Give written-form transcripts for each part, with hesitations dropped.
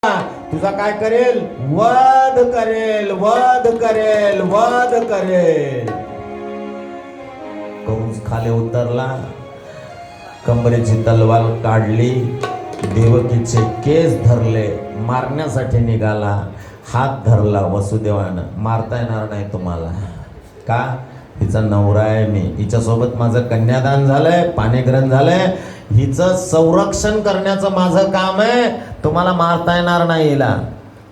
तुझा काय करेल? वध करेल, वध करेल, वध करेल. कंस खाली उतरला, कमरेची तलवार काढली, देवकीचे केस धरले, मारण्यासाठी निघाला. हात धरला वसुदेवानं, मारता येणार नाही तुम्हाला. का? हिचा नवरा आहे मी, हिच्यासोबत माझं कन्यादान झालंय, पाणीग्रहण झालंय, हिचं संरक्षण करण्याचं माझं काम आहे. तुम्हाला मारता येणार नाही हिला.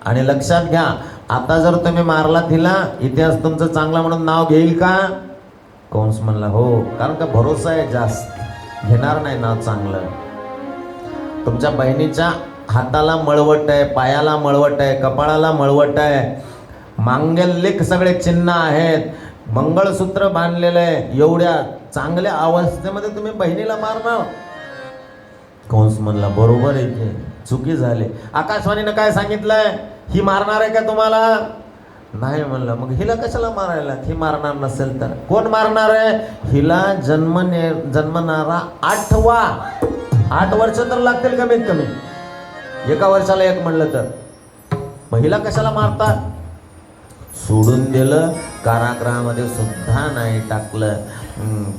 आणि लक्षात घ्या, आता जर तुम्ही मारला तिला, इतिहास तुमचं चांगला म्हणून नाव घेईल का? कंस म्हणला हो, कारण का भरोसा आहे जास्त, घेणार नाही नाव चांगलं. तुमच्या बहिणीच्या हाताला मळवट आहे, पायाला मळवट आहे, कपाळाला मळवट आहे, मांगल्यक सगळे चिन्ह आहेत, मंगळसूत्र बांधलेलं आहे, एवढ्या चांगल्या अवस्थेमध्ये तुम्ही बहिणीला मारणार? कंस म्हणला बरोबर आहे की, चुकी झाली. आकाशवाणीनं काय सांगितलंय? ही मारणार आहे का तुम्हाला? नाही म्हणलं. मग हिला कशाला मारायला? ही मारणार नसेल तर कोण मारणार आहे? हिला जन्मणारा 8 वर्ष तर लागतील कमीत कमी, एका वर्षाला एक म्हणलं तर. मग हिला कशाला मारता? सोडून दिलं, कारागृहामध्ये सुद्धा नाही टाकलं,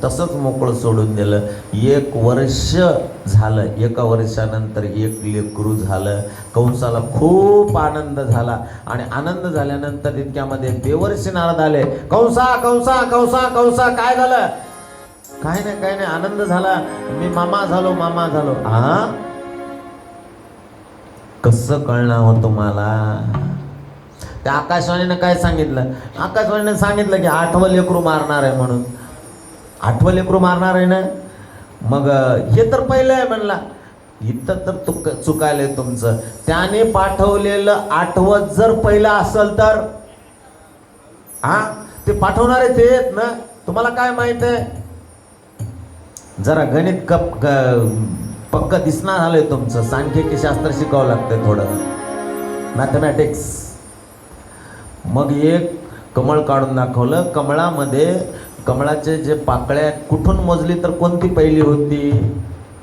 तसंच मोकळं सोडून दिलं. 1 वर्ष झालं, एका वर्षानंतर 1 लेकरू झालं. कंसाला खूप आनंद झाला. आणि आनंद झाल्यानंतर इतक्यामध्ये देवर्षी नारद आले. कंसा कंसा कंसा कंसा, काय झालं? काय नाही काय नाही, आनंद झाला, मी मामा झालो मामा झालो. कसं कळणार हो तुम्हाला? त्या आकाशवाणीनं काय सांगितलं? आकाशवाणीनं सांगितलं की 8वं लेकरू मारणार आहे म्हणून. 8वं लेकरू मारणार आहे ना? मग हे तर पहिलं आहे म्हणला. इथं तर चुकायलंय तुमचं. त्याने पाठवलेलं 8वं जर पहिलं असेल तर ते पाठवणारे ते आहेत ना. तुम्हाला काय माहित आहे? जरा गणित पक्क दिसणार झालंय तुमचं. सांख्यिकी शास्त्र शिकावं लागतंय थोडं, मॅथमॅटिक्स. मग एक कमळ काढून दाखवलं. कमळामध्ये कमळाचे जे पाकळ्या आहेत, कुठून मोजली तर कोणती पहिली होती?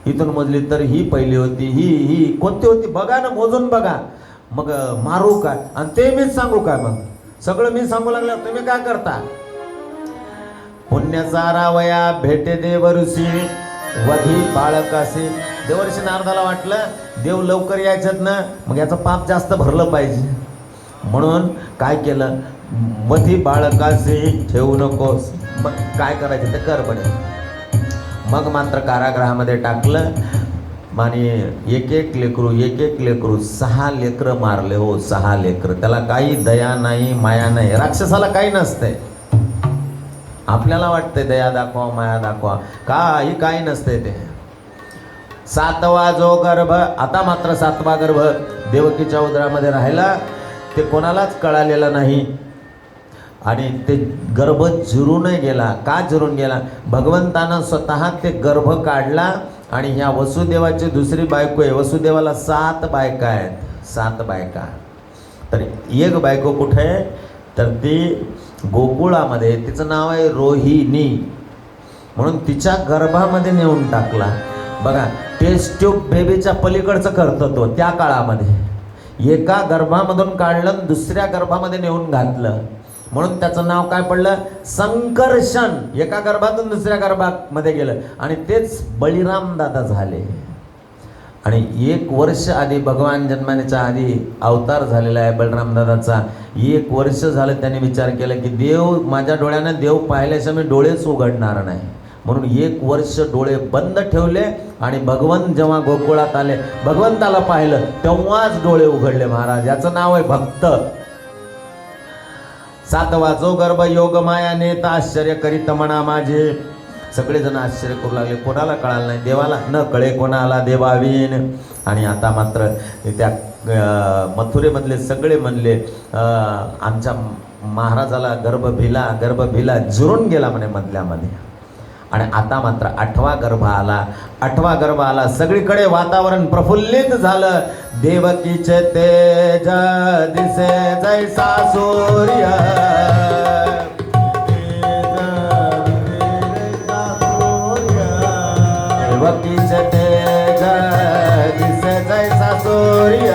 इथून मोजली तर ही पहिली होती. ही कोणती होती बघा ना, मोजून बघा. मग मारू काय? आणि ते मीच सांगू काय? मग सगळं मी सांगू लागलं, तुम्ही काय करता? पुण्याचा रावया भेटे देवऋषी वधी बाळकाशी. देवर्षी नारदाला वाटलं देव लवकर यायच्यात ना, मग याचं पाप जास्त भरलं पाहिजे, म्हणून काय केलं? वधी बाळकाशी ठेवू नकोस. मग काय करायचं ते कर बने. मग मात्र कारागृहामध्ये टाकलं आणि एक एक लेकरू 6 लेकरं मारले हो, 6 लेकरं. त्याला काही दया नाही, माया नाही. राक्षसाला काही नसतंय. आपल्याला वाटतंय दया दाखवा, माया दाखवा, काही नसतंय ते. 7वा जो गर्भ, आता मात्र 7वा गर्भ देवकीच्या उदरामध्ये राहिला, ते कोणालाच कळालेलं नाही. आणि ते गर्भ जिरूनही गेला. का जिरून गेला? भगवंतानं स्वतः ते गर्भ काढला. आणि ह्या वसुदेवाची दुसरी बायको आहे. वसुदेवाला 7 बायका आहेत, 7 बायका. तर एक बायको कुठे आहे? तर ती गोकुळामध्ये, तिचं नाव आहे रोहिणी, म्हणून तिच्या गर्भामध्ये नेऊन टाकला. बघा, टेस्ट ट्यूब बेबीच्या पलीकडचं कर्तृत्व त्या काळामध्ये. एका गर्भामधून काढलं, दुसऱ्या गर्भामध्ये नेऊन घातलं, म्हणून त्याचं नाव काय पडलं? संकर्षण. एका गर्भातून दुसऱ्या गर्भामध्ये गेलं. आणि तेच बळीराम दादा झाले. आणि 1 वर्ष आधी, भगवान जन्माच्या आधी अवतार झालेला आहे बलराम दादाचा. 1 वर्ष झालं त्याने विचार केला की देव, माझ्या डोळ्यानं देव पाहिल्याशिवाय मी डोळेच उघडणार नाही, म्हणून 1 वर्ष डोळे बंद ठेवले. आणि भगवंत जेव्हा गोकुळात आले, भगवंताला पाहिलं, तेव्हाच डोळे उघडले महाराज. याचं नाव आहे भक्त. 7वा जो गर्भ योग माया नेता आश्चर्य करीत म्हणा माझे. सगळेजण आश्चर्य करू लागले. कोणाला कळालं नाही, देवाला न कळे कोणाला देवावीन. आणि आता मात्र त्या मथुरेमधले सगळे म्हणले आमच्या महाराजाला गर्भ भिला जिरून गेला म्हणे मधल्यामध्ये. आणि आता मात्र 8वा गर्भ आला. 8वा गर्भ आला, सगळीकडे वातावरण प्रफुल्लित झालं. देवकीचे तेज दिसे जैसा सूर्य, देवकीचे तेज दिसे जैसा सूर्य.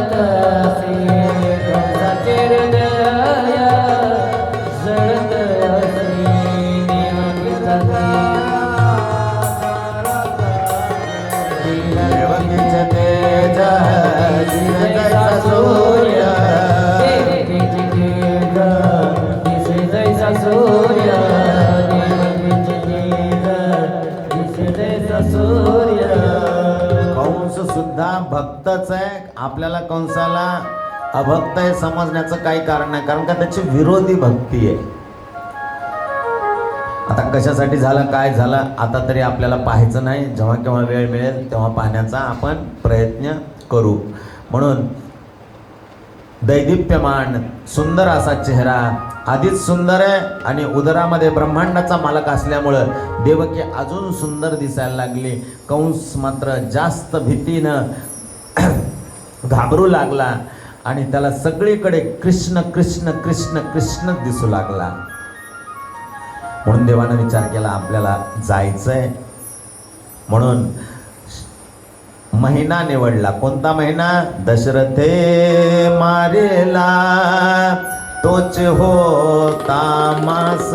जळत असे कंसाचे हृदय जळत असे देवकीचा देवकीचे तेज जैसा सूर्य देवकीचे तेज दिसे जैसा सूर्य देवकीचे तेज दिसे जैसा सूर्य. कंस सुद्धा भक्तच आहे. आपल्याला कंसाला अभक्त आहे समजण्याचं काही कारण नाही, कारण का त्याची विरोधी भक्ती आहे. आता कशासाठी झालं काय झालं आता तरी आपल्याला पाहायचं नाही, जेव्हा केव्हा वेळ मिळेल तेव्हा पाहण्याचा आपण प्रयत्न करू. म्हणून दैदिप्यमान सुंदर असा चेहरा आधीच सुंदर आहे आणि उदरामध्ये ब्रह्मांडाचा मालक असल्यामुळं देवकी अजून सुंदर दिसायला लागली. कंस मात्र जास्त भीतीनं घाबरू लागला आणि त्याला सगळीकडे कृष्ण कृष्ण कृष्ण कृष्ण दिसू लागला. म्हणून देवानं विचार केला आपल्याला जायचंय, म्हणून महिना निवडला. कोणता महिना? दशरथे मारेला तोच होता मास.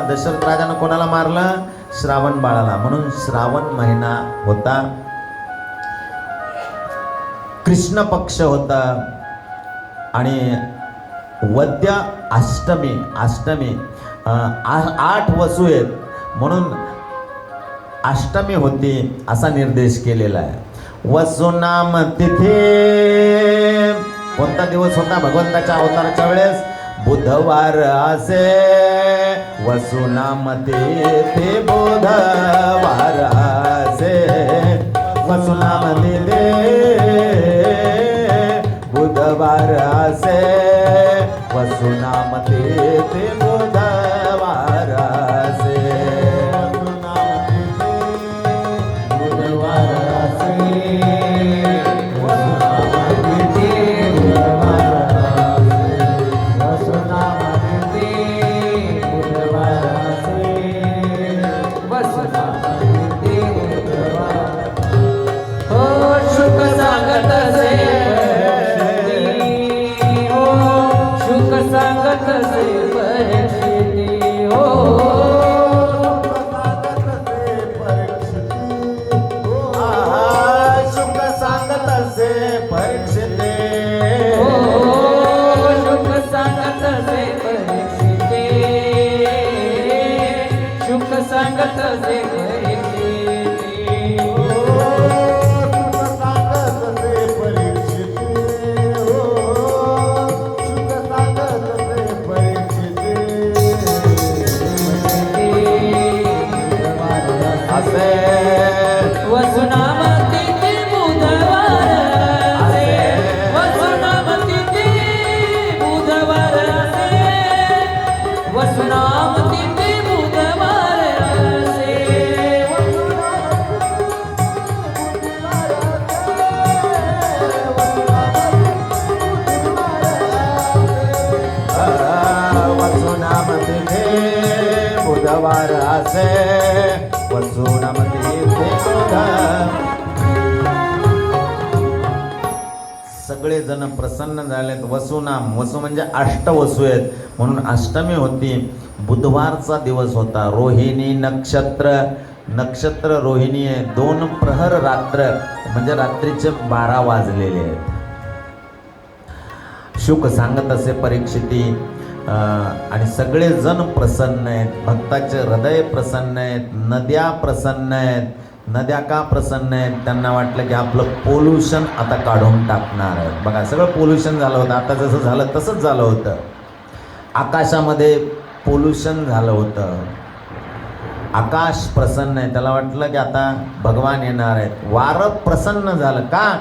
दशरथ राजानं कोणाला मारलं? श्रावण बाळाला. म्हणून श्रावण महिना होता, कृष्ण पक्ष होता आणि वद्य अष्टमी. अष्टमी 8 वसू आहेत म्हणून अष्टमी होती असा निर्देश केलेला आहे. वसुनाम तिथे कोणता दिवस होता? भगवंताच्या अवताराच्या वेळेस बुधवार असे. वसुनाम तिथे बुधवार असे. वसुनाम तिथे बुधवार असे. वसुनाम तिथे बुधवार असे. बुधवार असे वसुनामते बुधवार असे वसुनामते बुधवार. हो शुक सांगत असे हो शुक सांगत असे परीक्षिती हो शुक सांगत असे परीक्षिते. शुक सांगत असे परीक्षिते शुक सांगत असे परीक्षिते. असे वसुनामती बुधवार असे वसुनामती बुधवार असे वसुनामती बुधवार असे. वसुनामती बुधवार असे. वसुनामती सगळे जण प्रसन्न झालेत. वसुनाम वसु म्हणजे अष्टवसू आहेत म्हणून अष्टमी होती. बुधवारचा दिवस होता. रोहिणी नक्षत्र. नक्षत्र रोहिणी आहे. 2 प्रहर रात्र म्हणजे रात्रीचे 12 वाजलेले आहेत. शुक सांगत असे परीक्षिती आणि सगळे जण प्रसन्न आहेत. भक्ताचे हृदय प्रसन्न आहेत. नद्या प्रसन्न आहेत. नद्या का प्रसन्न आहेत? त्यांना वाटलं की आपलं पोल्युशन आता काढून टाकणार आहे. बघा सगळं पोल्युशन झालं होतं. आता जसं झालं तसंच झालं होतं. आकाशामध्ये पोल्युशन झालं होतं. आकाश प्रसन्न आहे. त्याला वाटलं की आता भगवान येणार आहेत. वारं प्रसन्न झालं. का?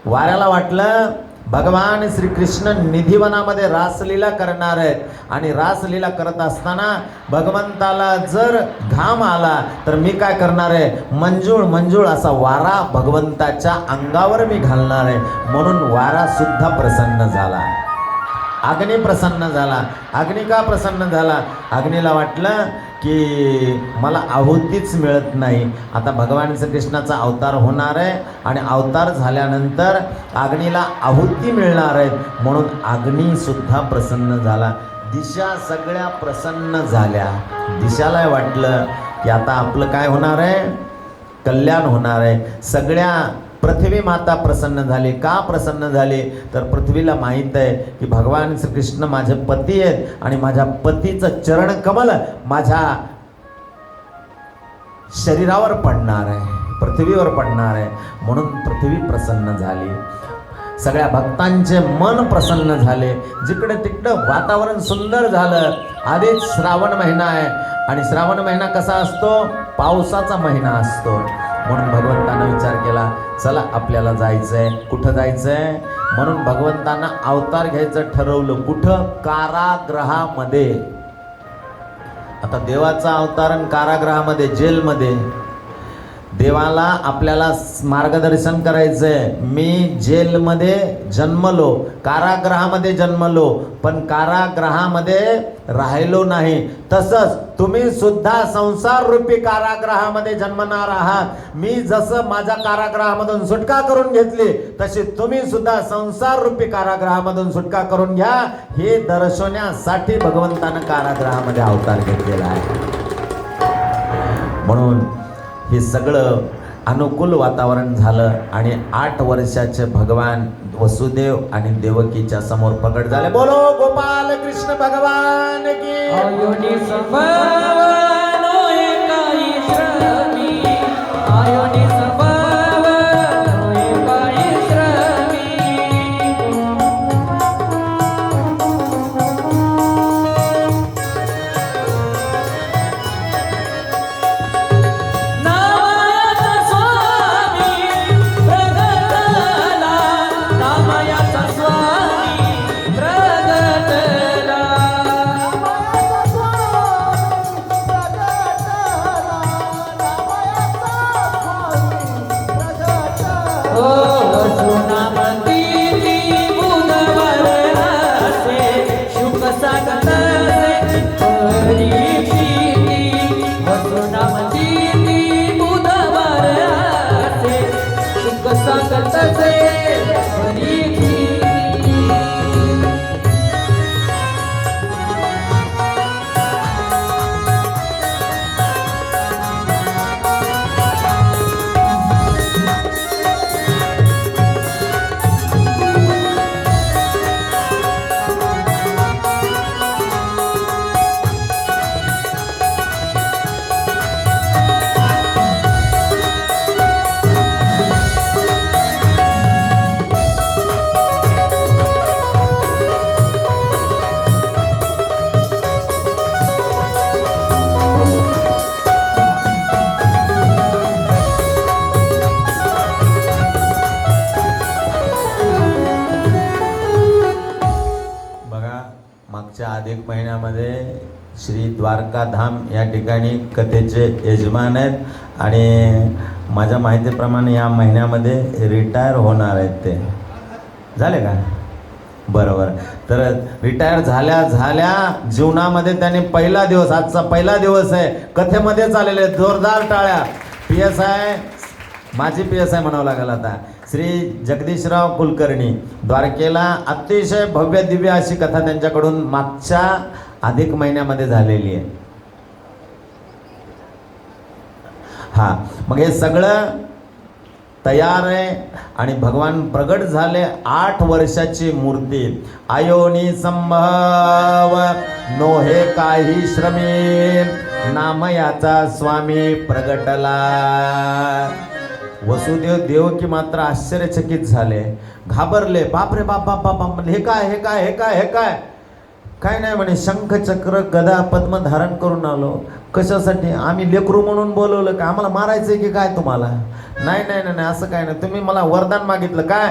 वाऱ्याला वाटलं भगवान श्रीकृष्ण निधिवनामध्ये रासलीला करणार आहेत आणि रासलीला करत असताना भगवंताला जर घाम आला तर मी काय करणार आहे? मंजूळ मंजूळ असा वारा भगवंताच्या अंगावर मी घालणार आहे. म्हणून वारा सुद्धा प्रसन्न झाला. अग्नी प्रसन्न झाला. अग्नी का प्रसन्न झाला? अग्नीला वाटलं की मला आहुतीच मिळत नाही. आता भगवान श्रीकृष्णाचा अवतार होणार आहे आणि अवतार झाल्यानंतर अग्नीला आहुती मिळणार आहे, म्हणून अग्नीसुद्धा प्रसन्न झाला. दिशा सगळ्या प्रसन्न झाल्या. दिशाला वाटलं की आता आपलं काय होणार आहे, कल्याण होणार आहे. सगळ्या पृथ्वी माता प्रसन्न झाली. का प्रसन्न झाली, तर पृथ्वीला माहीत आहे की भगवान श्रीकृष्ण माझे पती आहेत आणि माझ्या पतीचं चरण कमल माझ्या शरीरावर पडणार आहे, पृथ्वीवर पडणार आहे, म्हणून पृथ्वी प्रसन्न झाली. सगळ्या भक्तांचे मन प्रसन्न झाले. जिकडे तिकडं वातावरण सुंदर झालं. आधीच श्रावण महिना आहे आणि श्रावण महिना कसा असतो, पावसाचा महिना असतो. म्हणून भगवंतानं विचार केला, चला आपल्याला जायचंय. कुठं जायचंय, म्हणून भगवंतानं अवतार घ्यायचं ठरवलं. कुठं, कारागृहामध्ये. आता देवाचा अवतारण कारागृहामध्ये, जेलमध्ये. देवाला आपल्याला मार्गदर्शन करायचंय. मी जेलमध्ये जन्मलो, कारागृहामध्ये जन्मलो, पण कारागृहामध्ये राहिलो नाही. तसंच तुम्ही सुद्धा संसार रूपी कारागृहामध्ये जन्मणार आहात. मी जसं माझ्या कारागृहामधून सुटका करून घेतली, तशी तुम्ही सुद्धा संसार रूपी कारागृहामधून सुटका करून घ्या. हे दर्शवण्यासाठी भगवंतानं कारागृहामध्ये अवतार घेतलेला आहे. म्हणून हे सगळं अनुकूल वातावरण झालं आणि 8 वर्षाचे भगवान वसुदेव आणि देवकीच्या समोर प्रकट झाले. बोलो गोपाल कृष्ण भगवान की. अयोनी संभवनो एकाई श्रमी, अयोनी संभवनो एकाई श्रमी. नामयाचा स्वामी प्रगटला, नामयाचा स्वामी प्रगटला. ओ वसुनामती बुधवार असे, शुक सागत असे परीक्षिती. वसुनामती बुधवार असे, शुक सागत असे परीक्षिती. बघा, मागच्या अधिक महिन्यामध्ये श्री द्वारकाधाम या ठिकाणी कथेचे यजमान आहेत आणि माझ्या माहितीप्रमाणे या महिन्यामध्ये रिटायर होणार आहेत. ते झाले का, बरोबर. तर रिटायर झाल्या झाल्या जीवनामध्ये त्यांनी पहिला दिवस, आजचा पहिला दिवस आहे, कथेमध्ये चाललेले. जोरदार टाळ्या. PSI, माझी PSI म्हणावं लागेल आता, श्री जगदीशराव कुलकर्णी. द्वारकेला अतिशय भव्य दिव्य अशी कथा त्यांच्याकडून मागच्या अधिक महिन्यामध्ये झालेली आहे. हा, मग हे सगळं तयार आहे आणि भगवान प्रगट झाले. 8 वर्षाची मूर्ती. आयोनी संभव नोहे काही श्रमी, नाम याचा स्वामी प्रगटला. वसुदेव देवकी मात्र आश्चर्यचकित झाले, घाबरले. बापरे बाप बाप बाप, हे काय, हे काय, हे काय, हे काय. काय नाही म्हणे, शंख चक्र गदा पद्म धारण करून आलो. कशासाठी, आम्ही लेकरू म्हणून बोलवलं का, आम्हाला मारायचंय की काय तुम्हाला. नाही नाही नाही, असं काय नाही, तुम्ही मला वरदान मागितलं काय,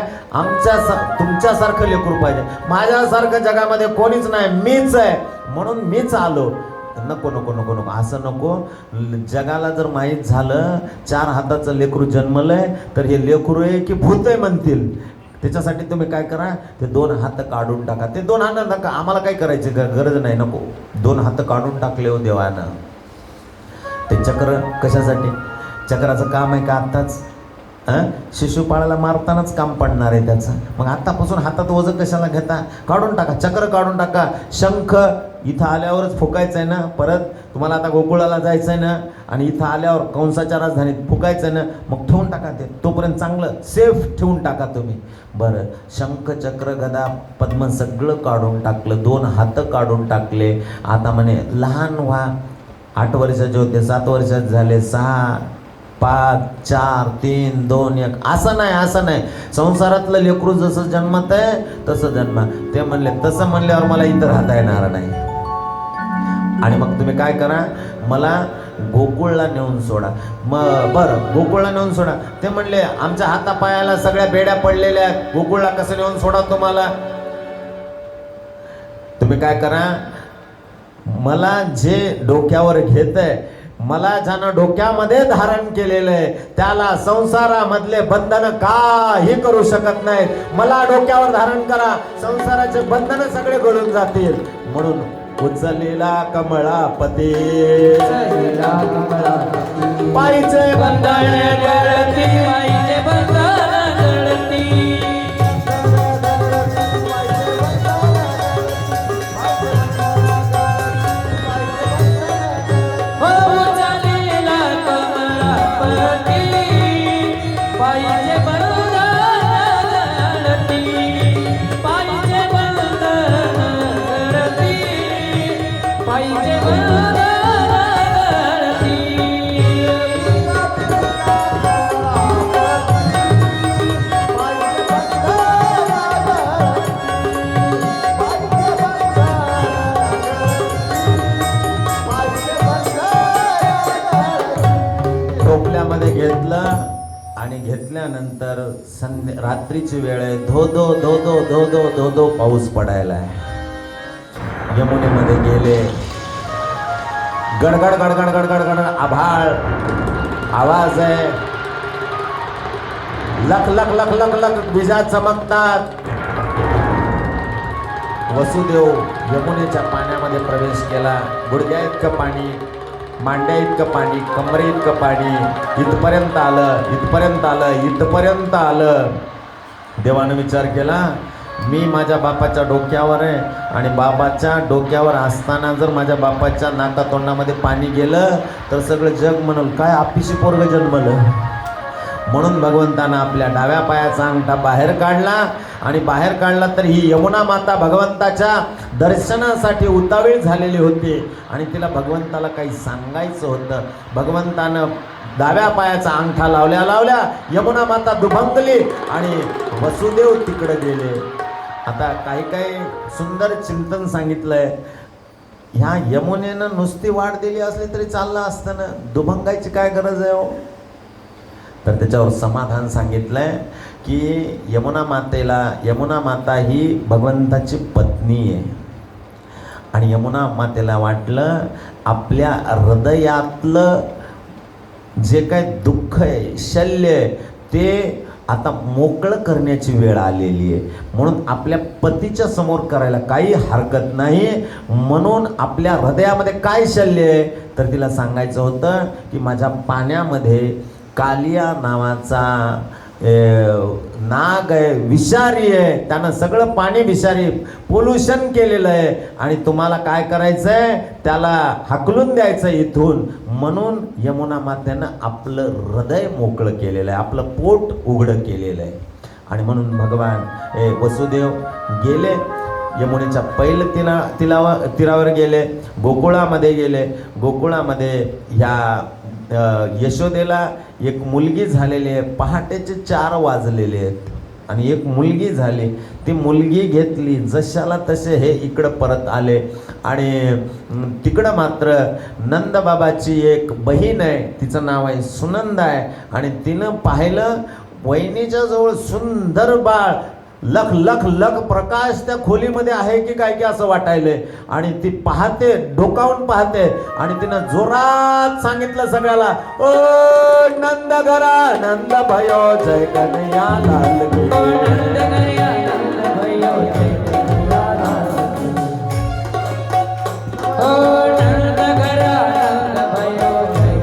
तुमच्यासारखं लेकरू पाहिजे. माझ्यासारखं जगामध्ये कोणीच नाही, मीच आहे, म्हणून मीच आलो. नको नको नको नको, असं नको. जगाला जर माहीत झालं 4 हाताचं लेकरू जन्मलंय तर हे लेकरू आहे की भूत आहे म्हणतील. त्याच्यासाठी तुम्ही काय करा, ते 2 हात काढून टाका. ते 2 हात नका, आम्हाला काय करायचे, गरज नाही, नको. 2 हात काढून टाकले हो देवानं. ते चक्र कशासाठी? चक्राचं काम आहे का आत्ताच? शिशुपाळाला मारतानाच काम पडणार आहे त्याचं. मग आतापासून हातात ओझं कशाला घेता? काढून टाका, चक्र काढून टाका. शंख इथं आल्यावरच फुकायचं आहे ना. परत तुम्हाला आता गोकुळाला जायचं आहे ना, आणि इथं आल्यावर कंसाच्या राजधानीत फुकायचं आहे ना. मग ठेवून टाका ते, तोपर्यंत चांगलं सेफ ठेवून टाका तुम्ही. बरं, शंख चक्र गदा पद्म सगळं काढून टाकलं, 2 हात काढून टाकले. आता म्हणे लहान व्हा. 8 वर्षाचे होते, 7 वर्षाचे झाले, 6, 5, 4, 3, 2, 1. असं नाही, असं नाही. संसारातलं लेकरू जसं जन्मत आहे तसं जन्मा. ते म्हणले तसं म्हणल्यावर मला इथं राहता येणार नाही. आणि मग तुम्ही काय करा, मला गोकुळला नेऊन सोडा. मग बरं, गोकुळला नेऊन सोडा. ते म्हणले आमच्या हातापायाला सगळ्या बेड्या पडलेल्या आहेत, गोकुळला कसं नेऊन सोडा तुम्हाला? तुम्ही काय करा, मला जे डोक्यावर घेतंय, मला ज्यानं डोक्यामध्ये धारण केलेलं आहे, त्याला संसारामधले बंधन काही करू शकत नाहीत. मला डोक्यावर धारण करा, संसाराचे बंधन सगळे गळून जातील. म्हणून उचलेला कमळापती, पायीचे बंधन गळती, पायीचे बंधन गळती. घेतलं आणि घेतल्यानंतर रात्रीची वेळ आहे, धो धो धो धो धो धो धो धो पाऊस पडायला आहे. यमुनेमध्ये गेले, गडगड गडगड गडगड गडगड आभाळ, आवाज आहे, लख लख लख लख लख विजा चमकतात. वसुदेव यमुनेच्या पाण्यामध्ये प्रवेश केला. गुडघ्या इतकं पाणी, मांड्या इतकं पाणी, कमरे इतकं पाणी, इथपर्यंत आलं, इथपर्यंत आलं, इथपर्यंत आलं. देवानं विचार केला, मी माझ्या बापाच्या डोक्यावर आहे आणि बाबाच्या डोक्यावर असताना जर माझ्या बापाच्या नाकातोंडामध्ये पाणी गेलं तर सगळं जग म्हणून काय आपिशी पोरग जन्मलं. म्हणून भगवंतानं आपल्या डाव्या पायाचा अंगठा बाहेर काढला आणि बाहेर काढला तर ही यमुना माता भगवंताच्या दर्शनासाठी उतावीळ झालेली होती आणि तिला भगवंताला काही सांगायचं होतं. भगवंतानं डाव्या पायाचा अंगठा लावल्या लावल्या यमुना माता दुभंगली आणि वसुदेव तिकडे गेले. आता काही काही सुंदर चिंतन सांगितलंय. ह्या यमुनेनं नुसती वाट दिली असली तरी चाललं असतं ना, दुभंगायची काय गरज आहे हो? तर त्याच्यावर समाधान सांगितलंय की यमुना माता ही भगवंताची पत्नी आहे आणि यमुना मातेला वाटलं आपल्या हृदयातलं जे काय दुःख आहे, शल्य आहे, ते आता मोकळं करण्याची वेळ आलेली आहे. म्हणून आपल्या पतीच्या समोर करायला काही हरकत नाही. म्हणून आपल्या हृदयामध्ये काय शल्य आहे तर तिला सांगायचं होतं की माझ्या पाण्यामध्ये कालिया नावाचा नाग आहे, विषारी आहे, त्यानं सगळं पाणी विषारी पोल्युशन केलेलं आहे आणि तुम्हाला काय करायचं आहे, त्याला हाकलून द्यायचं इथून. म्हणून यमुना मातेनं आपलं हृदय मोकळं केलेलं आहे, आपलं पोट उघडं केलेलं आहे. आणि म्हणून भगवान वसुदेव गेले यमुनेच्या पहिलं तीरावर गेले, गोकुळामध्ये गेले. गोकुळामध्ये ह्या यशोदेला एक मुलगी झालेली आहे. पहाटेचे 4 वाजलेले आहेत आणि एक मुलगी झाली. ती मुलगी घेतली, जशाला तसे हे इकडं परत आले. आणि तिकडं मात्र नंदबाबाची एक बहीण आहे, तिचं नाव आहे सुनंदा आहे. आणि तिनं पाहिलं वहिनीच्या जवळ सुंदर बाळ, लख लख लख प्रकाश त्या खोलीमध्ये आहे की काय की असं वाटायलंय. आणि ती पाहते, डोकावून पाहते आणि तिनं जोरात सांगितलं सगळ्याला, ओ नंद घरा नंद भयो जय कन्हैया लाल की, नंद घरा नंद भयो जय कन्हैया लाल की, ओ नंद घरा नंद भयो जय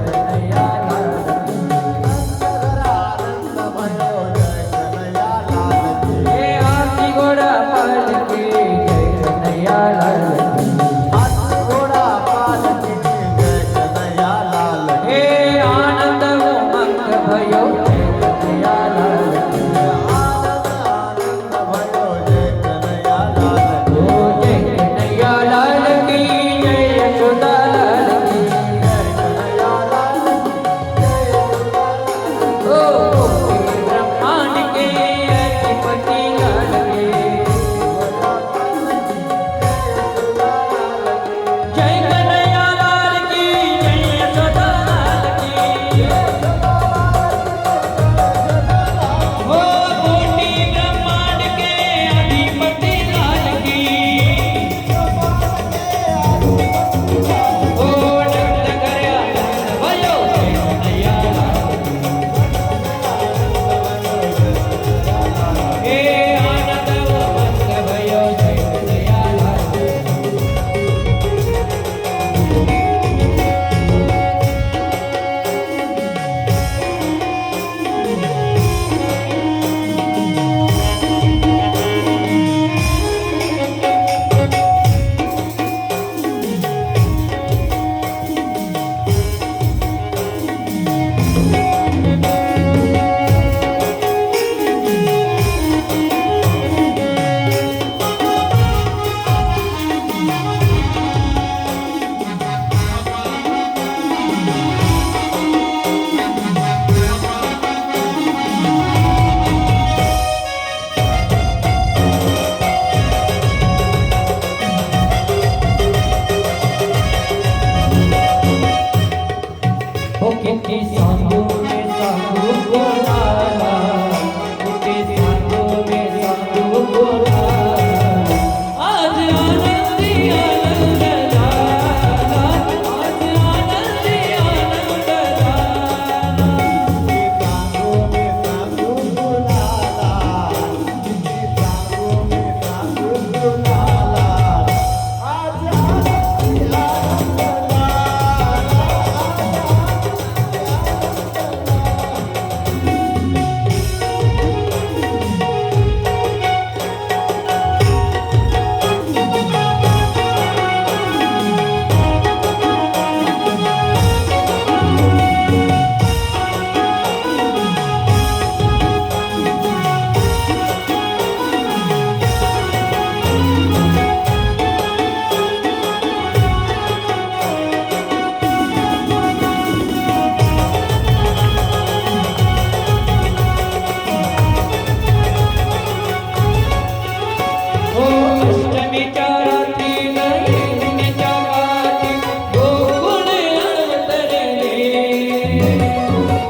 हो अष्टमीच्या रात्री नैवेद्याच्या गाठी गोकुळ अवतरले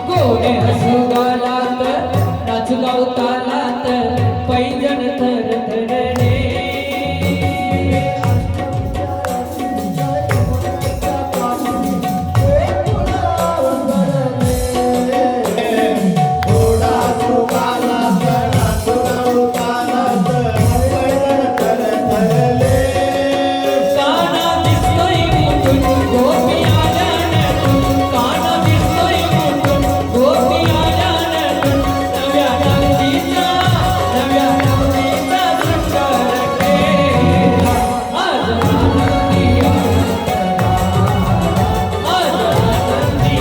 गोडे हसू गालात नाचू गावतालात पैंजण थरथरले काना दिसतोय मुठून गोपी आल्यानतून काना दिसतोय मुठून गोपी आल्यानतून नव्या नवरीचा शृंगार केला आज आनंदी आनंदला आज आनंदी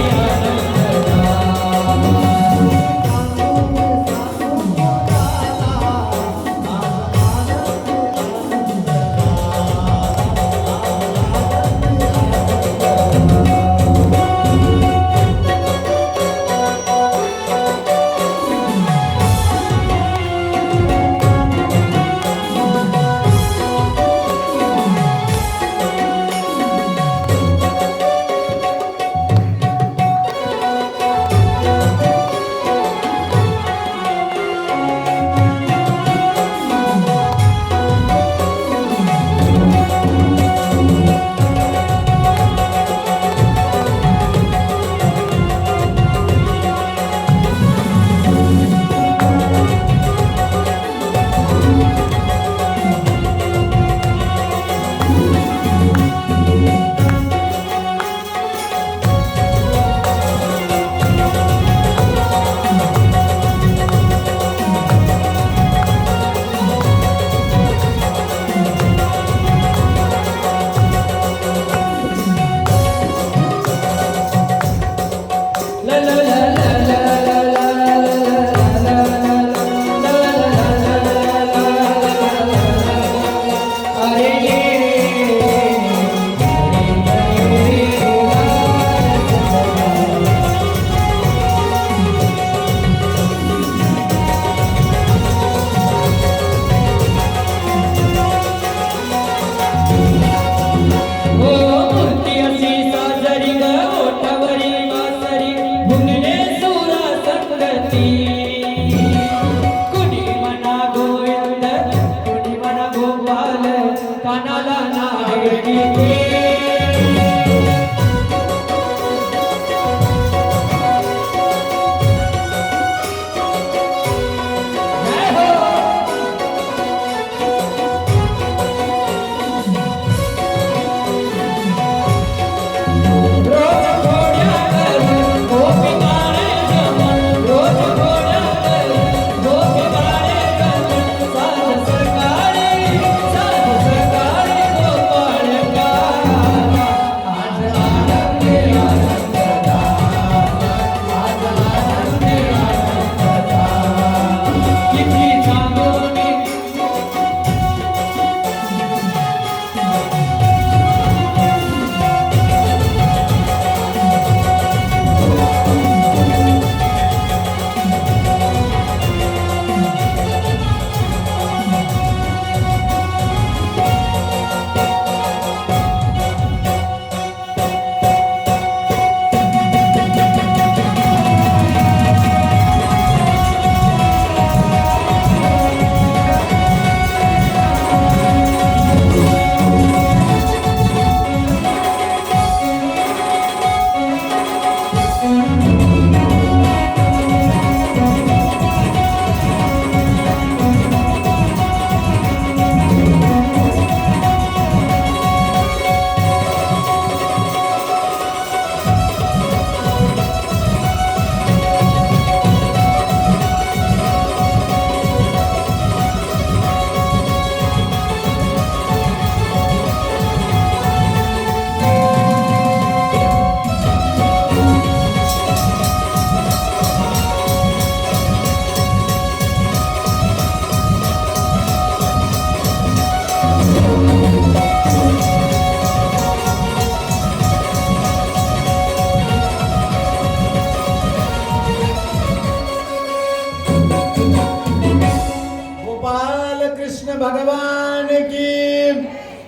हो मूर्ती अशी साजरी ग ओठावरी वासरी भुंगले सुरा संगती कुणी म्हणा गोविंद कुणी म्हणा गोपाल कानाला नागरी रोज घोड्या करून गोपी गाणे गमन रोज घोड्या करून गोपी गाणे गमन साज सकाळी गोपाळ गा भगवान की.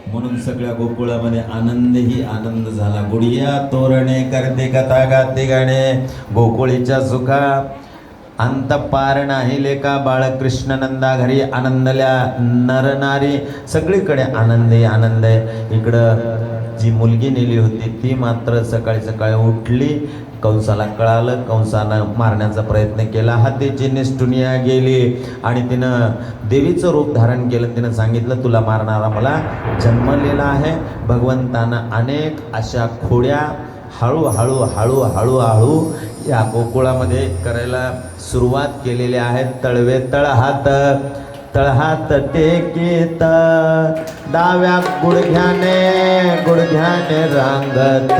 म्हणून सगळ्या गोकुळामध्ये आनंदही आनंद झाला. गुडिया तोरणे करते कथा गाते गाणे. गोकुळीच्या सुखा अंत पार नाही लेका. बाळकृष्ण नंदा घरी आनंदल्या. नरनारी सगळीकडे आनंद आहे आनंद आहे. इकडं जी मुलगी नेली होती ती मात्र सकाळी सकाळी उठली. कंसाला कळालं. कंसानं मारण्याचा प्रयत्न केला. हातीची निष्ठुनिया गेली आणि तिनं देवीचं रूप धारण केलं. तिनं सांगितलं तुला मारणारा मला जन्मलेला आहे. भगवंतानं अनेक अशा खोड्या हळूहळू हळूहळू हळू या गोकुळामध्ये करायला सुरुवात केलेली आहे. तळवे तळहात तळहात टेकीत डाव्या गुडघ्याने गुडघ्याने रांगत.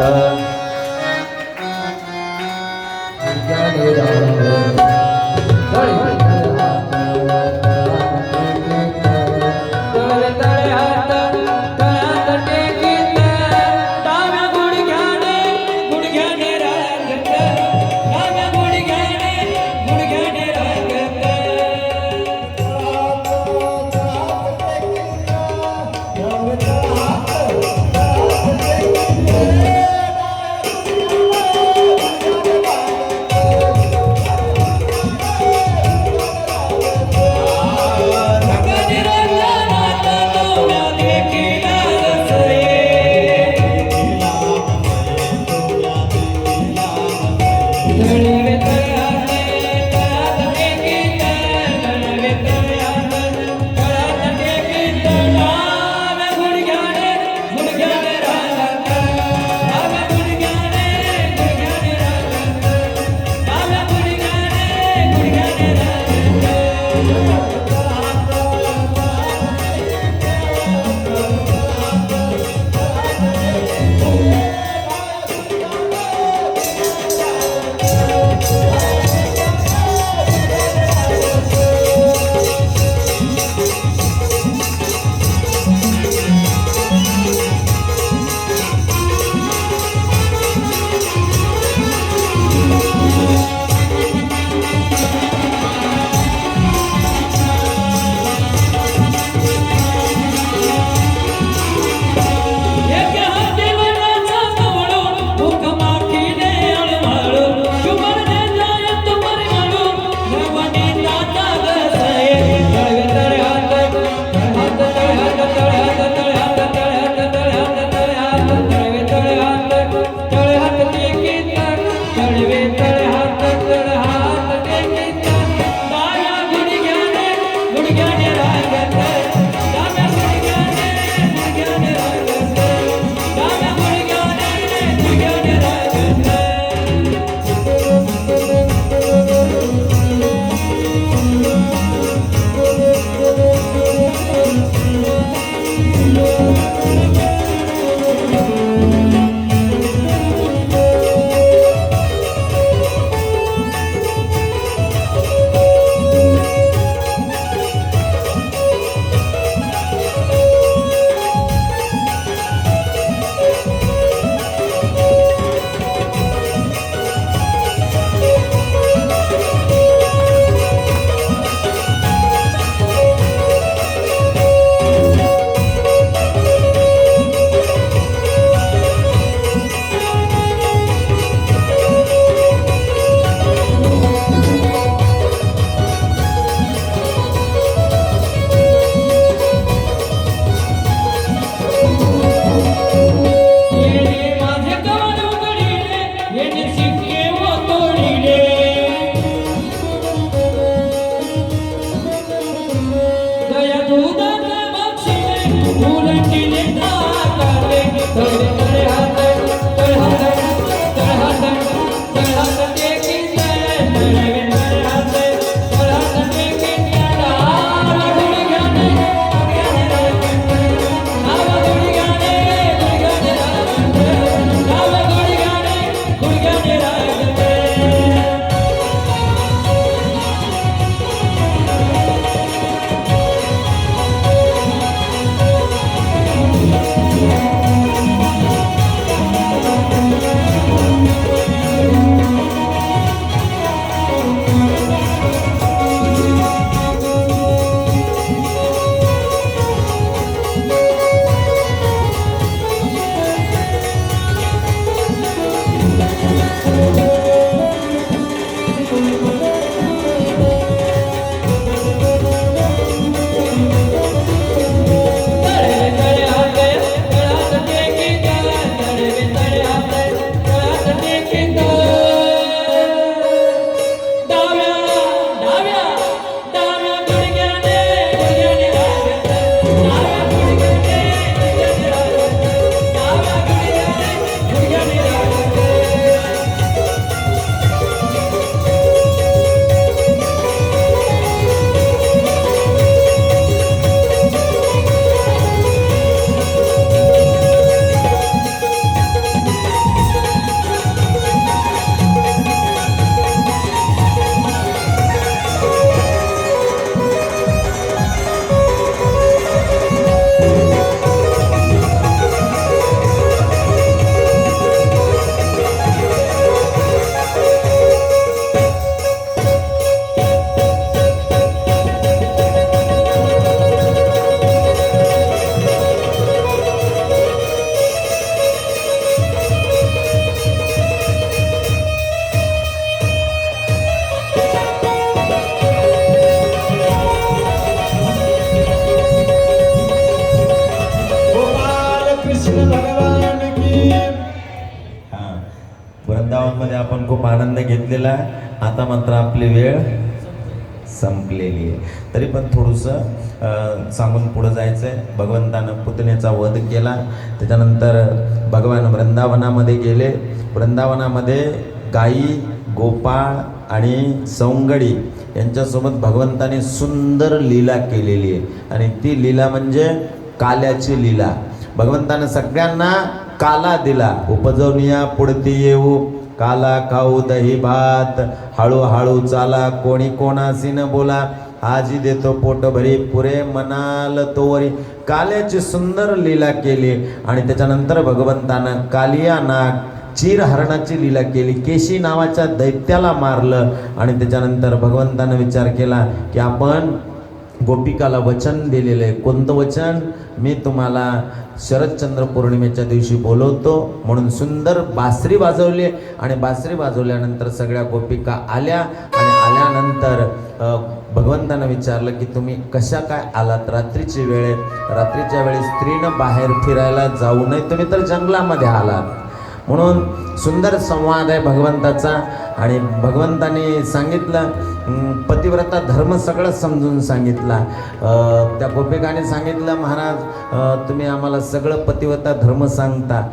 कृष्ण भगवान की. हा, वृंदावनमध्ये आपण खूप आनंद घेतलेला आहे. आता मात्र आपली वेळ संपलेली आहे. तरी पण थोडंसं सांगून पुढं जायचं आहे. भगवंतानं पुतण्याचा वध केला. त्याच्यानंतर भगवान वृंदावनामध्ये गेले. वृंदावनामध्ये गाई, गोपाळ आणि सौंगडी यांच्यासोबत भगवंताने सुंदर लीला केलेली आहे. आणि ती लीला म्हणजे काल्याची लीला. भगवंतानं सगळ्यांना काला दिला. उपजवनिया पुढती येऊ, काला खाऊ दही भात, हळूहळू चाला कोणी कोणाशी न बोला, आजी देतो पोट भरी पुरे मनाल तोवरी. काल्याची सुंदर लीला केली. आणि त्याच्यानंतर भगवंतानं कालिया नाग चीरहरणाची लीला केली. केशी नावाच्या दैत्याला मारलं. आणि त्याच्यानंतर भगवंतानं विचार केला की आपण गोपिकाला वचन दिलेलं आहे. कोणतं वचन? मी तुम्हाला शरदचंद्र पौर्णिमेच्या दिवशी बोलवतो. म्हणून सुंदर बासरी वाजवली. आणि बासरी वाजवल्यानंतर सगळ्या गोपिका आल्या. आणि आल्यानंतर भगवंतानं विचारलं की तुम्ही कशा काय आलात? रात्रीची वेळ आहे. रात्रीच्या वेळी स्त्रीनं बाहेर फिरायला जाऊ नये, तुम्ही तर जंगलामध्ये आलात. म्हणून सुंदर संवाद आहे भगवंताचा. आणि भगवंताने सांगितलं, पतिव्रता धर्म सगळं समजून सांगितला. त्या गोपिकाने सांगितलं, महाराज तुम्ही आम्हाला सगळं पतिव्रता धर्म सांगता.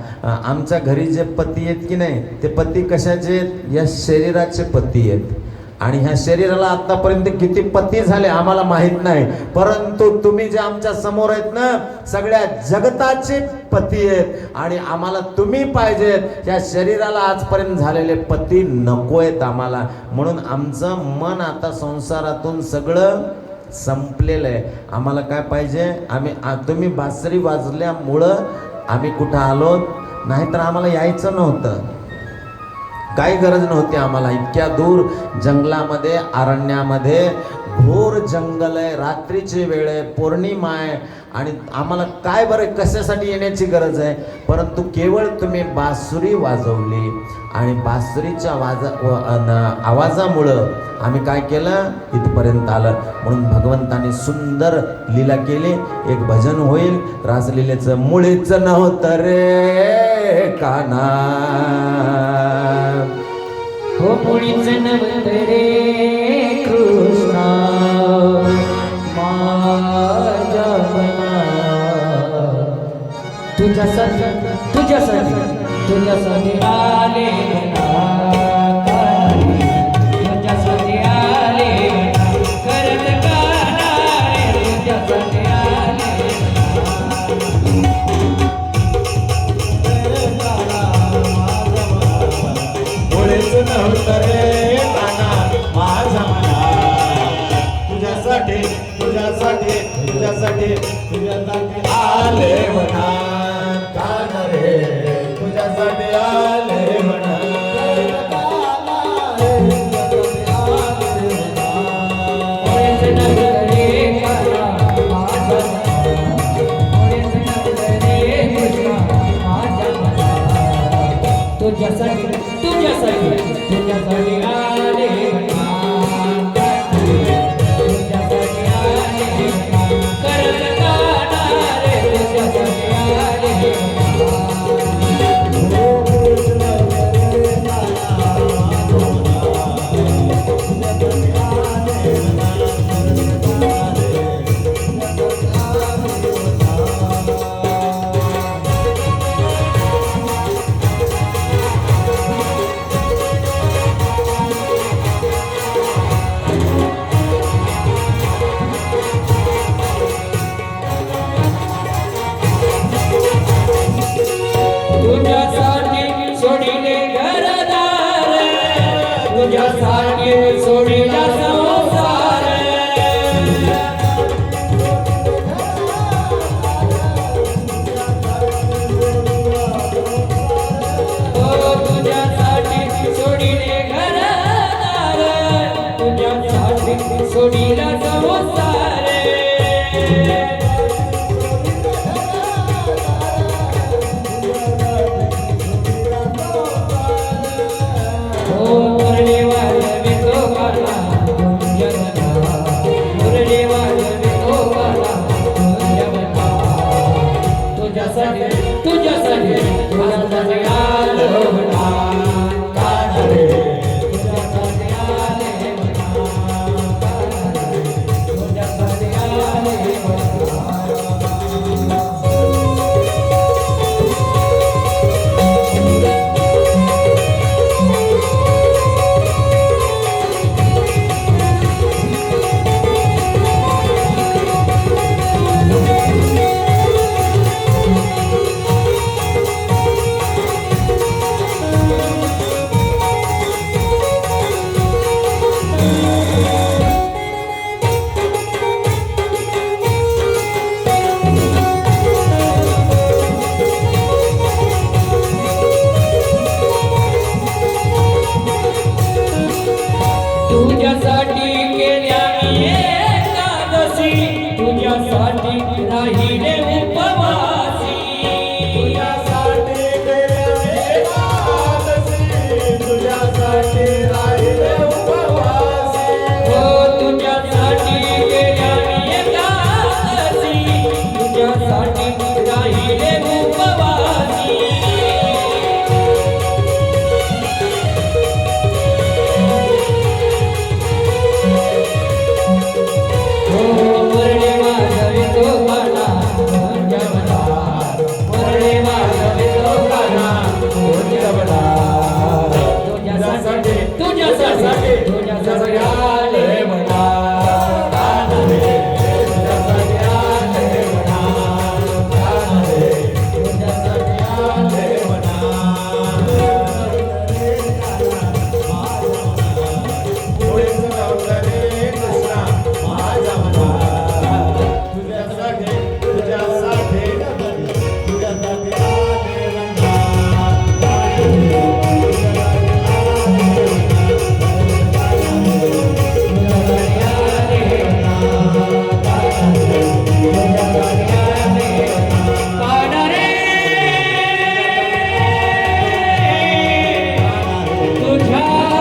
आमच्या घरी जे पती आहेत की नाही, ते पती कशाचे आहेत? या शरीराचे पती आहेत. आणि ह्या शरीराला आतापर्यंत किती पती झाले आम्हाला माहित नाही, परंतु तुम्ही जे आमच्या समोर आहेत ना, सगळ्या जगताचे पती आहेत. आणि आम्हाला तुम्ही पाहिजेत. या शरीराला आजपर्यंत झालेले पती नको आहेत आम्हाला. म्हणून आमचं मन आता संसारातून सगळं संपलेलं आहे. आम्हाला काय पाहिजे? तुम्ही बासरी वाजल्यामुळं आम्ही कुठं आलो, नाहीतर आम्हाला यायचं नव्हतं. काही गरज नव्हती आम्हाला. इतक्या दूर जंगलामध्ये, अरण्यामध्ये, घोर जंगल आहे, रात्रीची वेळ आहे, पौर्णिमा आहे. आणि आम्हाला काय बरं कशासाठी येण्याची गरज आहे? परंतु केवळ तुम्ही बासुरी वाजवली. आणि बासुरीच्या आवाजामुळं आम्ही काय केलं? इथपर्यंत आलं. म्हणून भगवंताने सुंदर लीला केली. एक भजन होईल. रासलीलेचं मुळीच नव्हतं रे काना, हो मुळीच नव्हतं रे कृष्णा माझ्या मना. तुझ्यासाठी आले मना, तुझ्यासाठी आले मना, करत काना रे तुझ्यासाठी आले मुळीच नव्हतं रे काना माझ्या मना. तुझ्यासाठी तुझ्यासाठी तुझ्यासाठी तुझ्यासाठी आले म्हणा काना रे, तुझ्यासाठी आले म्हणा. तुझ्यासाठी तुझ्यासाठी तुझ्यासाठी आले म्हणा, तुझ्यासाठी आले म्हणा, करत काना रे तुझ्यासाठी आले तुझ्यासाठी सोडिला संसार, तुझ्यासाठी सोडिले घरदार, तुझ्यासाठी सोडिला संसार. तुझ्यासाठी तुझ्यासाठी आलो म्हणा काना रे तुझ्यासाठी आले म्हणा काना रे तुझ्यासाठी आले म्हणा तुझ्यासाठी केल्या एकादशी तुझ्यासाठी राहिले उपवासी तुझ्यासाठी केल्या एकादशी तुझ्यासाठी राहिले उपवासी हो तुझ्यासाठी केल्या एकादशी तुझ्यासाठी राहिले उपवासी तुझ्यासाठी आले म्हणा काना रे तुझ्यासाठी आले म्हणा काना रे तुझ्यासाठी आले म्हणा होळीचं गावलं रे कृष्णा माझ्या मना तुझ्यासाठी तुझ्यासाठी तुझ्यासाठी आले म्हणा काना रे तुझ्यासाठी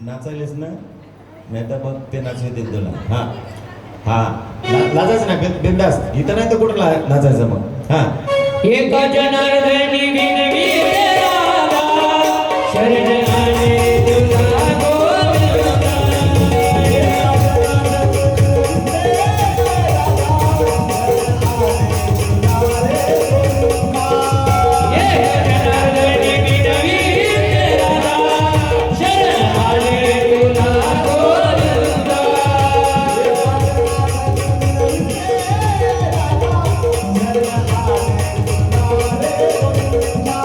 नाचायलेस ना नाही तर मग ते नाचू देत तुला हा हा लाजायचं ना बिंदास इथं नाही तर कुठं नाचायचं मग हा एक जनार्दनी विनवी राधा शरण आले तुला गोविंदा एक जनार्दनी विनवी राधा शरण आले तुला गोविंदा तुझ्यासाठी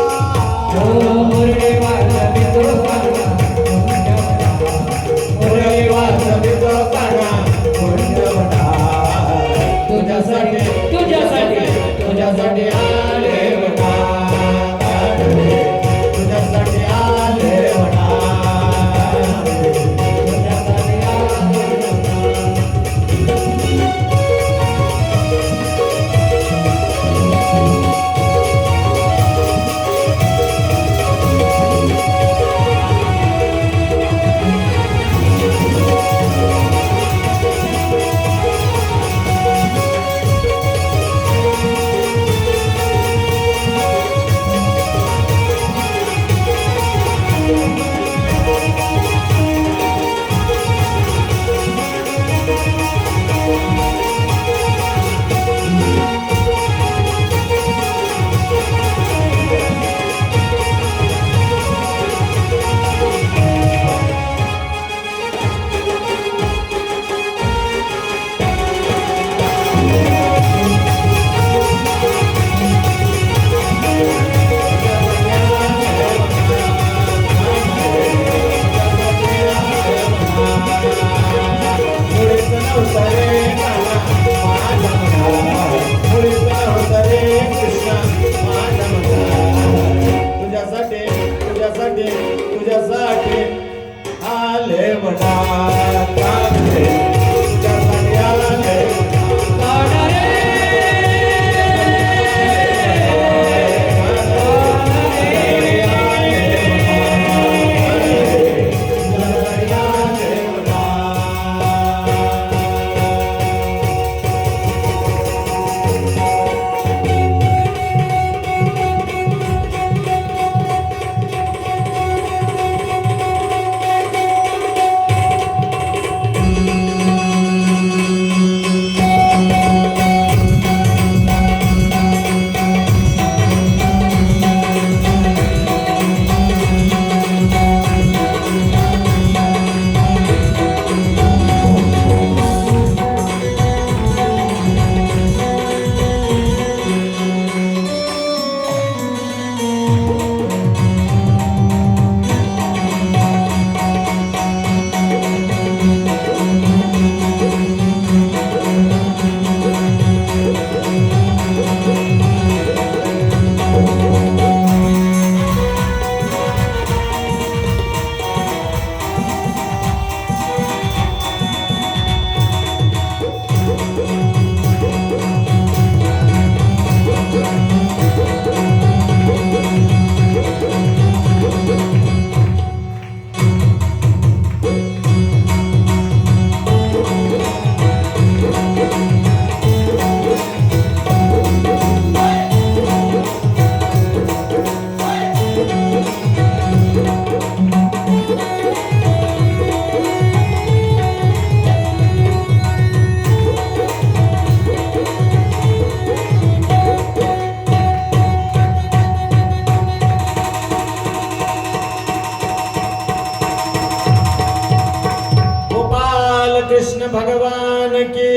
भगवान की.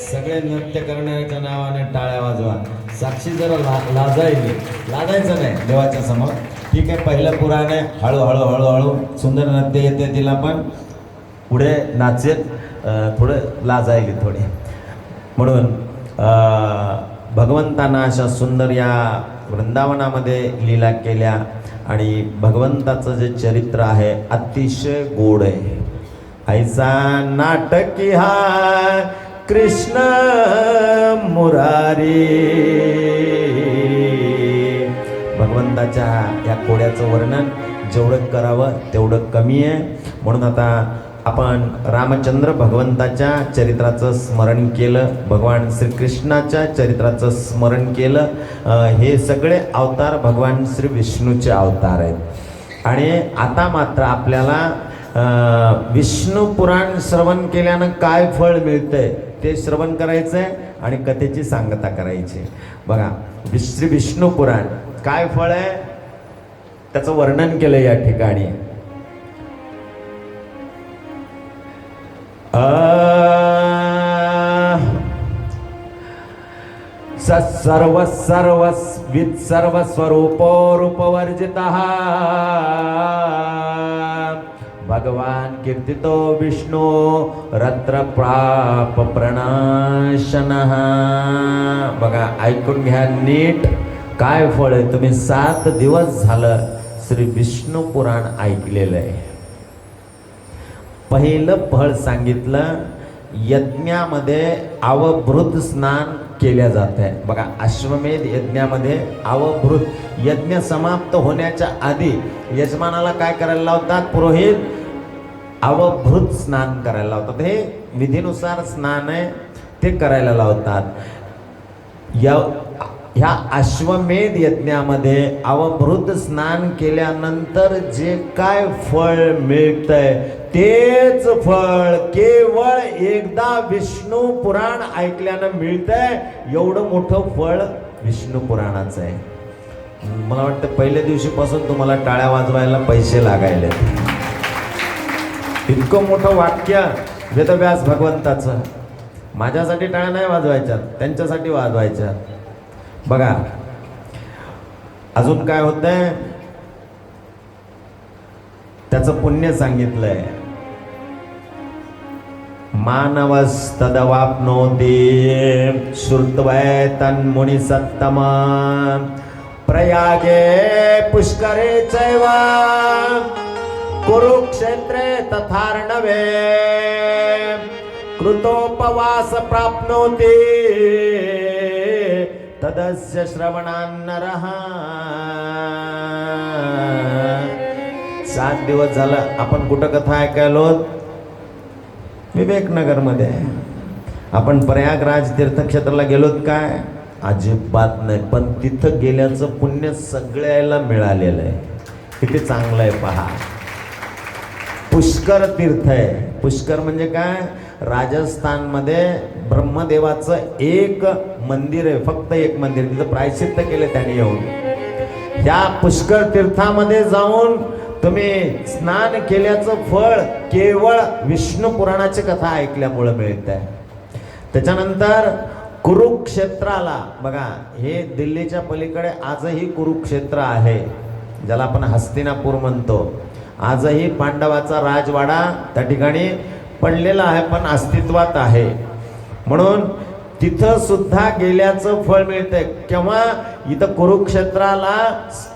सगळे नृत्य करण्याच्या नावाने टाळ्या वाजवा. साक्षी जरा लाजायचं नाही देवाच्या समोर. ठीक आहे, पहिलं पुराण आहे. हळूहळू हळूहळू सुंदर नृत्य येते तिला, पण पुढे नाचेल, थोडं लाजायली थोडी. म्हणून भगवंतांना अशा सुंदर या वृंदावनामध्ये लीला केल्या आणि भगवंताचं जे चरित्र आहे अतिशय गोड आहे. ऐसा नाटकी हा कृष्ण मुरारी. भगवंताच्या या कोड्याचं वर्णन जेवढं करावं तेवढं कमी आहे. म्हणून आता आपण रामचंद्र भगवंताच्या चरित्राचं स्मरण केलं, भगवान श्रीकृष्णाच्या चरित्राचं स्मरण केलं. हे सगळे अवतार भगवान श्री विष्णूचे अवतार आहेत. आणि आता मात्र आपल्याला विष्णू पुराण श्रवण केल्यानं काय फळ मिळतंय ते श्रवण करायचं आहे आणि कथेची सांगता करायची. बघा, श्री विष्णू पुराण काय फळ आहे त्याचं वर्णन केलं या ठिकाणी. सर्व स्वरूपो रूपवर्जितः भगवान कीर्तितो विष्णु रत्र प्राप प्रणाशनः. बघा, ऐकून घ्या नीट. काय फळ आहे? तुम्ही 7 दिवस झालं श्री विष्णू पुराण ऐकलेलं आहे. पहिलं फळ सांगितलं, यज्ञामध्ये अवभृत स्नान केल्या जात आहे. बघा, अश्वमेध यज्ञामध्ये अवभृत, यज्ञ समाप्त होण्याच्या आधी यजमानाला काय करायला लावतात? पुरोहित अवभृत स्नान करायला लावतात. हे विधीनुसार स्नान आहे, ते करायला लावतात. ह्या अश्वमेध यज्ञामध्ये अवभृत स्नान केल्यानंतर जे काय फळ मिळतंय तेच फळ केवळ एकदा विष्णू पुराण ऐकल्यानं मिळतंय. एवढं मोठं फळ विष्णू पुराणाचं आहे. मला वाटतं पहिल्या दिवशीपासून तुम्हाला टाळ्या वाजवायला पैसे लागायले. इतकं मोठं वाक्य वेदव्यास भगवंताचं. माझ्यासाठी टाळ्या नाही वाजवायच्या, त्यांच्यासाठी वाजवायच्या. बघा अजून काय होतंय, त्याचं पुण्य सांगितलंय. मानवस्तदवाप्नोति श्रुत्वै तन्मुनि सत्तम प्रयागे पुष्करे चैव कुरुक्षेत्रे तथार्णवे कृतोपवास प्राप्नोति तदस्य श्रवणान्नरः. 7 दिवस झालं आपण कुठं कथा ऐकायलो? विवेकनगरमध्ये. आपण प्रयागराज तीर्थक्षेत्राला गेलोत काय? अजिबात नाही. पण तिथं गेल्याचं पुण्य सगळ्याला मिळालेलं आहे. किती चांगलं आहे पहा. पुष्कर तीर्थ आहे. पुष्कर म्हणजे काय? राजस्थानमध्ये ब्रह्मदेवाचं एक मंदिर आहे, फक्त एक मंदिर. तिथं प्रायश्चित्त केले त्याने येऊन. या पुष्कर तीर्थामध्ये जाऊन तुम्ही स्नान केल्याचं फळ केवळ विष्णू पुराणाची कथा ऐकल्यामुळे मिळत आहे. त्याच्यानंतर कुरुक्षेत्राला बघा, हे दिल्लीच्या पलीकडे आजही कुरुक्षेत्र आहे, ज्याला आपण हस्तिनापूर म्हणतो. आजही पांडवाचा राजवाडा त्या ठिकाणी पडलेला आहे, पण अस्तित्वात आहे. म्हणून तिथं सुद्धा गेल्याचं फळ मिळतंय. केव्हा? इथं कुरुक्षेत्राला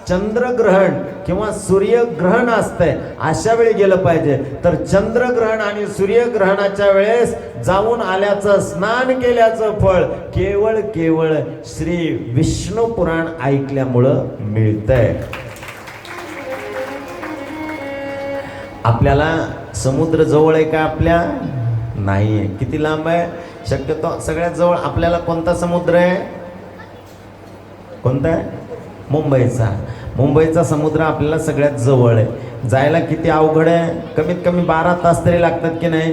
चंद्रग्रहण किंवा सूर्यग्रहण असतंय, अशा वेळी गेलं पाहिजे. तर चंद्रग्रहण आणि सूर्यग्रहणाच्या वेळेस जाऊन आल्याचं, स्नान केल्याचं फळ केवळ श्री विष्णू पुराण ऐकल्यामुळं मिळतंय. आपल्याला समुद्र जवळ आहे का? आपल्या नाही आहे. किती लांब आहे? शक्यतो सगळ्यात जवळ आपल्याला कोणता समुद्र आहे? कोणता आहे? मुंबईचा. मुंबईचा समुद्र आपल्याला सगळ्यात जवळ आहे. जायला किती अवघड आहे? कमीत कमी 12 तास तरी लागतात की नाही?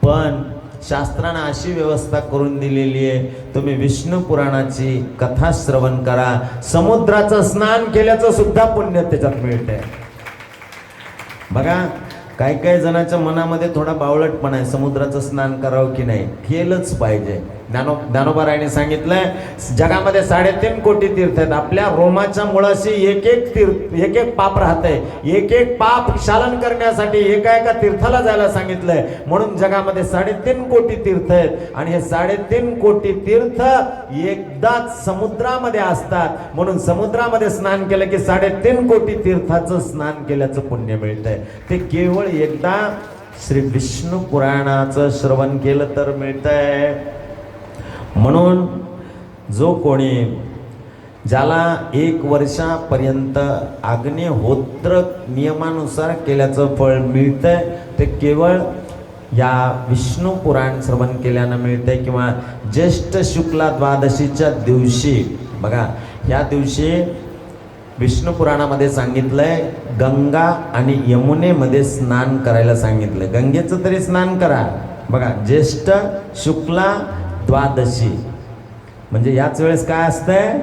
पण शास्त्रानं अशी व्यवस्था करून दिलेली आहे, तुम्ही विष्णू पुराणाची कथा श्रवण करा, समुद्राचं स्नान केल्याचं सुद्धा पुण्य त्याच्यात मिळतंय. बघा, काही काही जणांच्या मनामध्ये थोडा बावळटपणा आहे, समुद्राचं स्नान करावं की नाही, केलंच पाहिजे. ज्ञानोबा रायांनी सांगितलंय जगामध्ये 3.5 कोटी तीर्थ आहेत. आपल्या रोमाच्या मुळाशी एक एक पाप राहतंय. एक एक पाप क्षालन करण्यासाठी एका एका तीर्थाला जायला सांगितलंय. म्हणून जगामध्ये 3.5 कोटी तीर्थ आहेत आणि हे 3.5 कोटी तीर्थ एकदाच समुद्रामध्ये असतात. म्हणून समुद्रामध्ये स्नान केलं की 3.5 कोटी तीर्थाचं स्नान केल्याचं पुण्य मिळतंय. ते केवळ एकदा श्री विष्णू पुराणाचं श्रवण केलं तर मिळतंय. म्हणून जो कोणी ज्याला 1 वर्षापर्यंत अग्निहोत्र नियमानुसार केल्याचं फळ मिळतंय ते केवळ या विष्णू पुराण श्रवण केल्यानं मिळतंय. किंवा ज्येष्ठ शुक्ला द्वादशीच्या दिवशी बघा, या दिवशी विष्णू पुराणामध्ये सांगितलंय गंगा आणि यमुनेमध्ये स्नान करायला सांगितलंय. गंगेचं तरी स्नान करा. बघा, ज्येष्ठ शुक्ला द्वादशी म्हणजे याच वेळेस काय असतंय,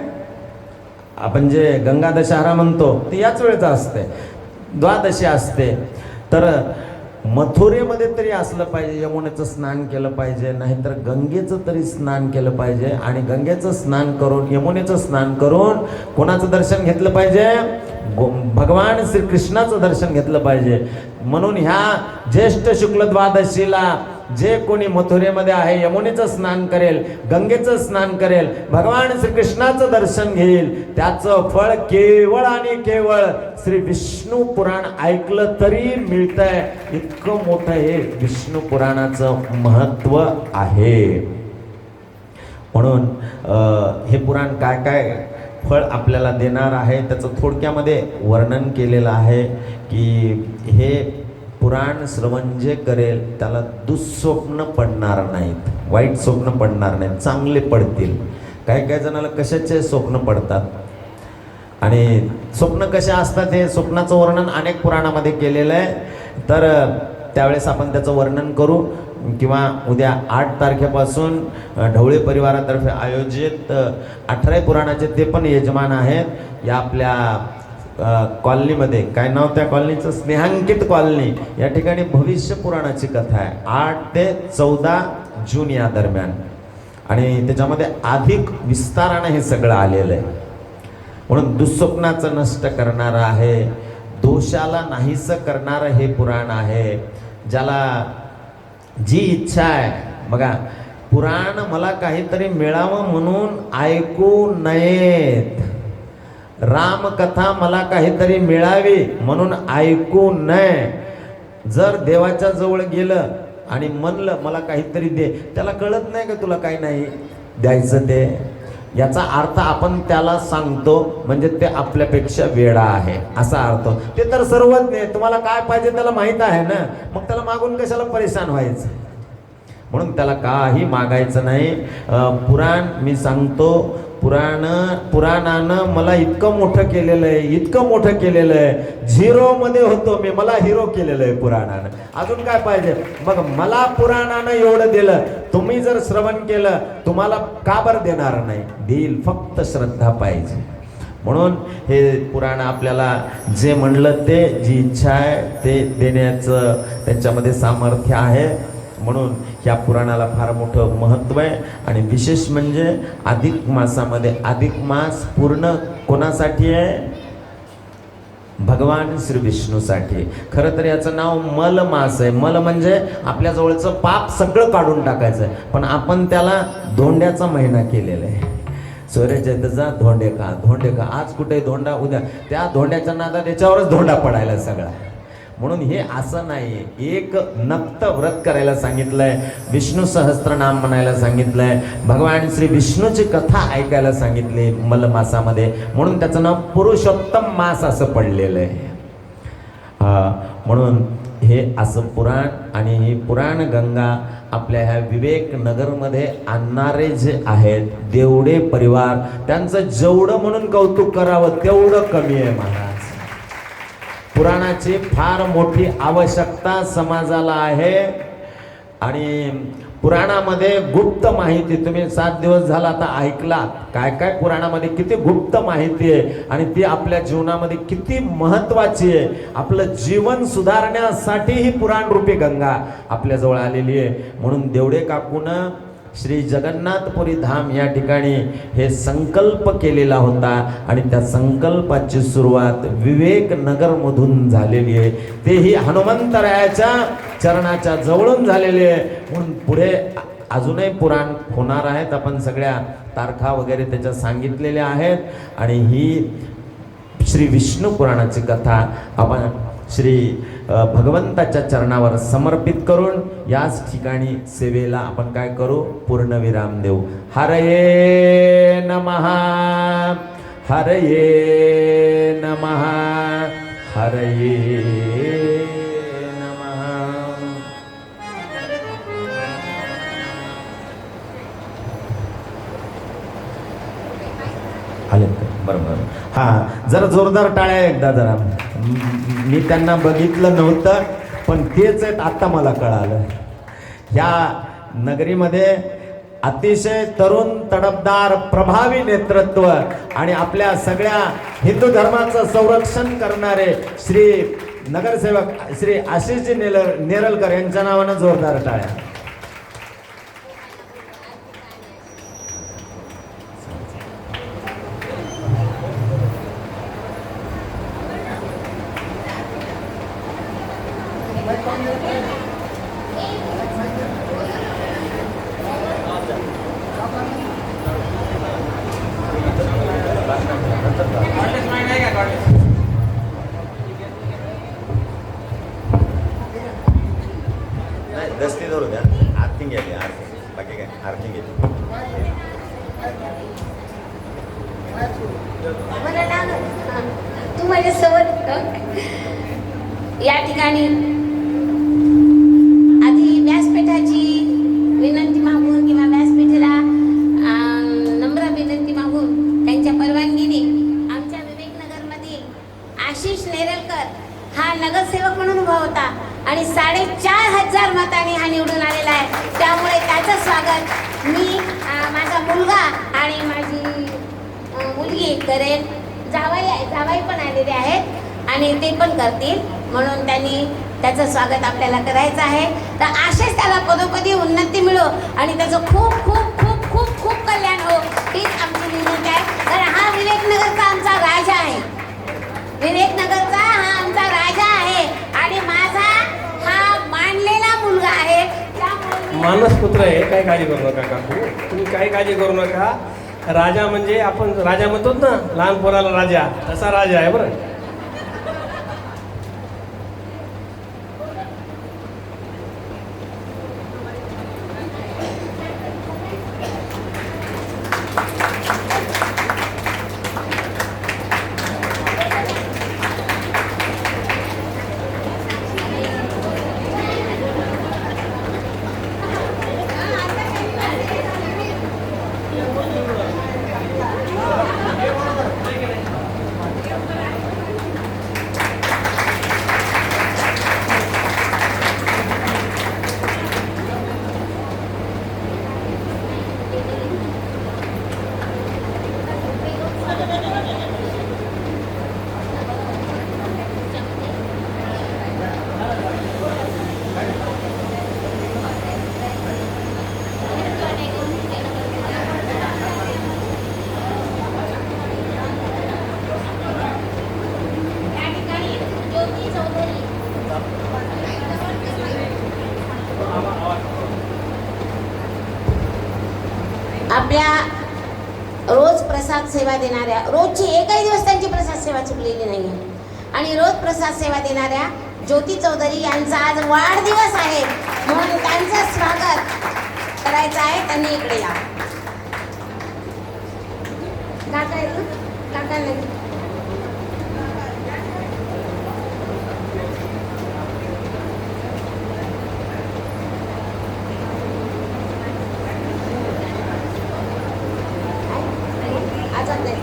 आपण जे गंगा दशहरा म्हणतो ते याच वेळेचं असते, द्वादशी असते. तर मथुरेमध्ये तरी असलं पाहिजे, यमुनेचं स्नान केलं पाहिजे, नाहीतर गंगेचं तरी स्नान केलं पाहिजे. आणि गंगेचं स्नान करून यमुनेचं स्नान करून कोणाचं दर्शन घेतलं पाहिजे, भगवान श्रीकृष्णाचं दर्शन घेतलं पाहिजे. म्हणून ह्या ज्येष्ठ शुक्ल द्वादशीला जे कोणी मथुरेमध्ये आहे यमुनेचं स्नान करेल, गंगेचं स्नान करेल, भगवान श्रीकृष्णाचं दर्शन घेईल, त्याचं फळ केवळ आणि केवळ श्री विष्णू पुराण ऐकलं तरी मिळतंय. इतकं मोठं हे विष्णू पुराणाचं महत्व आहे. म्हणून हे पुराण काय काय फळ आपल्याला देणार आहे त्याचं थोडक्यामध्ये वर्णन केलेलं आहे की हे पुराण श्रवण जे करेल त्याला दुःस्वप्न पडणार नाहीत, वाईट स्वप्न पडणार नाहीत, चांगले पडतील. काही काही जणाला कशाचे स्वप्न पडतात आणि स्वप्न कसे असतात हे स्वप्नाचं वर्णन अनेक पुराणामध्ये केलेलं आहे. तर त्यावेळेस आपण त्याचं वर्णन करू. किंवा उद्या 8 तारखेपासून ढवळे परिवारातर्फे आयोजित 18 पुराणाचे ते पण यजमान आहेत या आपल्या कॉलनीमध्ये. काय नाव त्या कॉलनीचं, स्नेहांकित कॉलनी. या ठिकाणी भविष्य पुराणाची कथा आहे 8 ते 14 जून या दरम्यान. आणि त्याच्यामध्ये अधिक विस्तारानं हे सगळं आलेलं आहे. म्हणून दुःस्वप्नाचं नष्ट करणारं आहे, दोषाला नाहीसं करणारं हे पुराण आहे. ज्याला जी इच्छा आहे, बघा, पुराण मला काहीतरी मिळावं म्हणून ऐकू नयेत, रामकथा मला काहीतरी मिळावी म्हणून ऐकू नये. जर देवाच्या जवळ गेलं आणि म्हणलं मला काहीतरी दे, त्याला कळत नाही का तुला काही नाही द्यायचं ते, याचा अर्थ आपण त्याला सांगतो म्हणजे ते आपल्यापेक्षा वेडा आहे असा अर्थ. ते तर सर्वज्ञ आहे, तुम्हाला काय पाहिजे त्याला माहित आहे ना, मग त्याला मागून कशाला परेशान व्हायचं. म्हणून त्याला काही मागायचं नाही. पुराण मी सांगतो, पुराणानं मला इतकं मोठं केलेलं आहे, इतकं मोठं केलेलं आहे, 0 मध्ये होतो मी, मला हिरो केलेलं आहे पुराणानं. अजून काय पाहिजे. मग मला पुराणानं एवढं दिलं, तुम्ही जर श्रवण केलं तुम्हाला का बरं देणार नाही, देईल, फक्त श्रद्धा पाहिजे. म्हणून हे पुराण आपल्याला जे म्हणलं ते, जी इच्छा आहे ते देण्याचं त्यांच्यामध्ये सामर्थ्य आहे. म्हणून या पुराणाला फार मोठं महत्त्व आहे. आणि विशेष म्हणजे अधिक मासामध्ये, अधिक मास पूर्ण कोणासाठी आहे, भगवान श्री विष्णूसाठी. खरं तर याचं नाव मल मास आहे. मल म्हणजे आपल्या जवळचं पाप सगळं काढून टाकायचं आहे, पण आपण त्याला धोंड्याचा महिना केलेला आहे. सूर्यचैत्रचा धोंडे खा, धोंडे खा, आज कुठे धोंडा, उद्या त्या धोंड्याच्या नादात त्याच्यावरच धोंडा पडायला सगळा. म्हणून हे असं नाही, एक नक्त व्रत करायला सांगितलंय, विष्णू सहस्त्रनाम म्हणायला सांगितलंय, भगवान श्री विष्णूची कथा ऐकायला सांगितली मल मासामध्ये. म्हणून त्याचं नाव पुरुषोत्तम मास असं पडलेलं आहे. म्हणून हे असं पुराण. आणि ही पुराण गंगा आपल्या ह्या विवेक नगरमध्ये आणणारे जे आहेत देवडे परिवार, त्यांचं जेवढं म्हणून कौतुक करावं तेवढं कमी आहे महाराज. पुराणाची फार मोठी आवश्यकता समाजाला आहे. आणि पुराणामध्ये गुप्त माहिती तुम्ही 7 दिवस झाला आता ऐकला, काय काय पुराणामध्ये किती गुप्त माहिती आहे आणि ती आपल्या जीवनामध्ये किती महत्वाची आहे. आपलं जीवन सुधारण्यासाठी ही पुराण रूपी गंगा आपल्या जवळ आलेली आहे. म्हणून देवडे काकून श्री जगन्नाथपुरी धाम या ठिकाणी हे संकल्प केलेला होता आणि त्या संकल्पाची सुरुवात विवेक नगर मधून झालेली आहे. तेही हनुमंतरायाच्या चरणाच्या जवळून झालेली आहे. म्हणून पुढे अजूनही पुराण होणार आहेत. आपण सगळ्या तारखा वगैरे त्याच्या सांगितलेल्या आहेत आणि ही श्री विष्णू पुराणाची कथा आपण श्री भगवंताच्या चरणावर समर्पित करून याच ठिकाणी सेवेला आपण काय करू, पूर्णविराम देऊ. हरये नमः, हरये नमः, हरये नमः. आले बरोबर. हा, जरा जोरदार टाळ्या एकदा जरा. मी त्यांना बघितलं नव्हतं पण तेच आहेत, आता मला कळालं. ह्या नगरीमध्ये अतिशय तरुण, तडफदार, प्रभावी नेतृत्व आणि आपल्या सगळ्या हिंदू धर्माचं संरक्षण करणारे श्री नगरसेवक श्री आशिषजी नेरलकर यांच्या नावानं जोरदार टाळ्या. दस्ती धरू द्या. आरती घ्यायची, आरती. बाकी काय आरती घ्यायची. तू माझ्यासोबत या ठिकाणी आधी व्यासपीठाची विनंती मागून किंवा व्यासपीठाला नम्र विनंती मागून त्यांच्या परवानगीने आमच्या विवेकनगरमधील आशिष नेरलकर हा नगरसेवक म्हणून उभा होता आणि 4,500 मतांनी हा निवडून आलेला आहे. त्यामुळे त्याचं स्वागत मी, माझा मुलगा आणि माझी मुलगी करेल. जावाई पण आलेले आहेत आणि ते पण करतील. म्हणून त्यांनी त्याचं स्वागत आपल्याला करायचं आहे. तर असेच त्याला पदोपदी उन्नती मिळो आणि त्याचं खूप खूप खूप खूप खूप कल्याण हो, हीच आमची विनंती आहे. तर हा विवेकनगरचा आमचा राजा आहे. विवेकनगरचा हा आमचा राजा आहे आणि माझा हा मानलेला मुलगा आहे. मानस पुत्र आहे, काही काळजी करू नका काकू, तुम्ही काही काळजी करू नका. राजा म्हणजे आपण राजा म्हणतो ना, लहान पोराला राजा, तसा राजा आहे बरं. आपल्या रोज प्रसाद सेवा देणाऱ्या, रोजची एकही दिवस त्यांची प्रसाद सेवा चुकलेली नाही आहे आणि रोज प्रसाद सेवा देणाऱ्या ज्योती चौधरी यांचा आज वाढदिवस आहे. म्हणून त्यांचं स्वागत करायचं आहे. त्यांनी इकडे या. काका आहेत ना? काका नाही.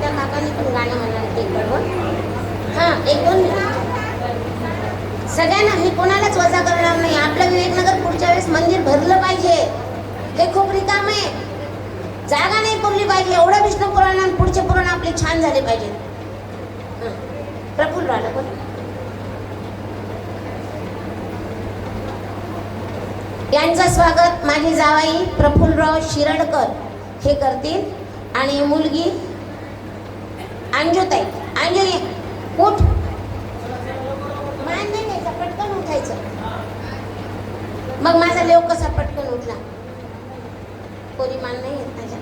त्या काकांनी पण गाणं म्हणणार एक बरोबर. हां, 1-2 सगळ्यांना, मी कोणालाच वजा करणार नाही. आपलं विवेकनगर पुढच्या वेळेस मंदिर भरलं पाहिजे. हे खूप रिकाम आहे. जागा नाही पुरली पाहिजे. एवढं विष्णू पुराण आणि पुढचे पुराण आपले छान झाले पाहिजे. प्रफुल्ल राहिलं बोल. यांचं स्वागत माझी जावाई प्रफुल्लराव शिरडकर हे करतील आणि मुलगी अंजुताई. अंजू ये उठ. मान नाही घ्यायचा, पटकन उठायचं. मग माझा लेव कसा पटकन उठला. कोणी मान नाही घेत माझ्या.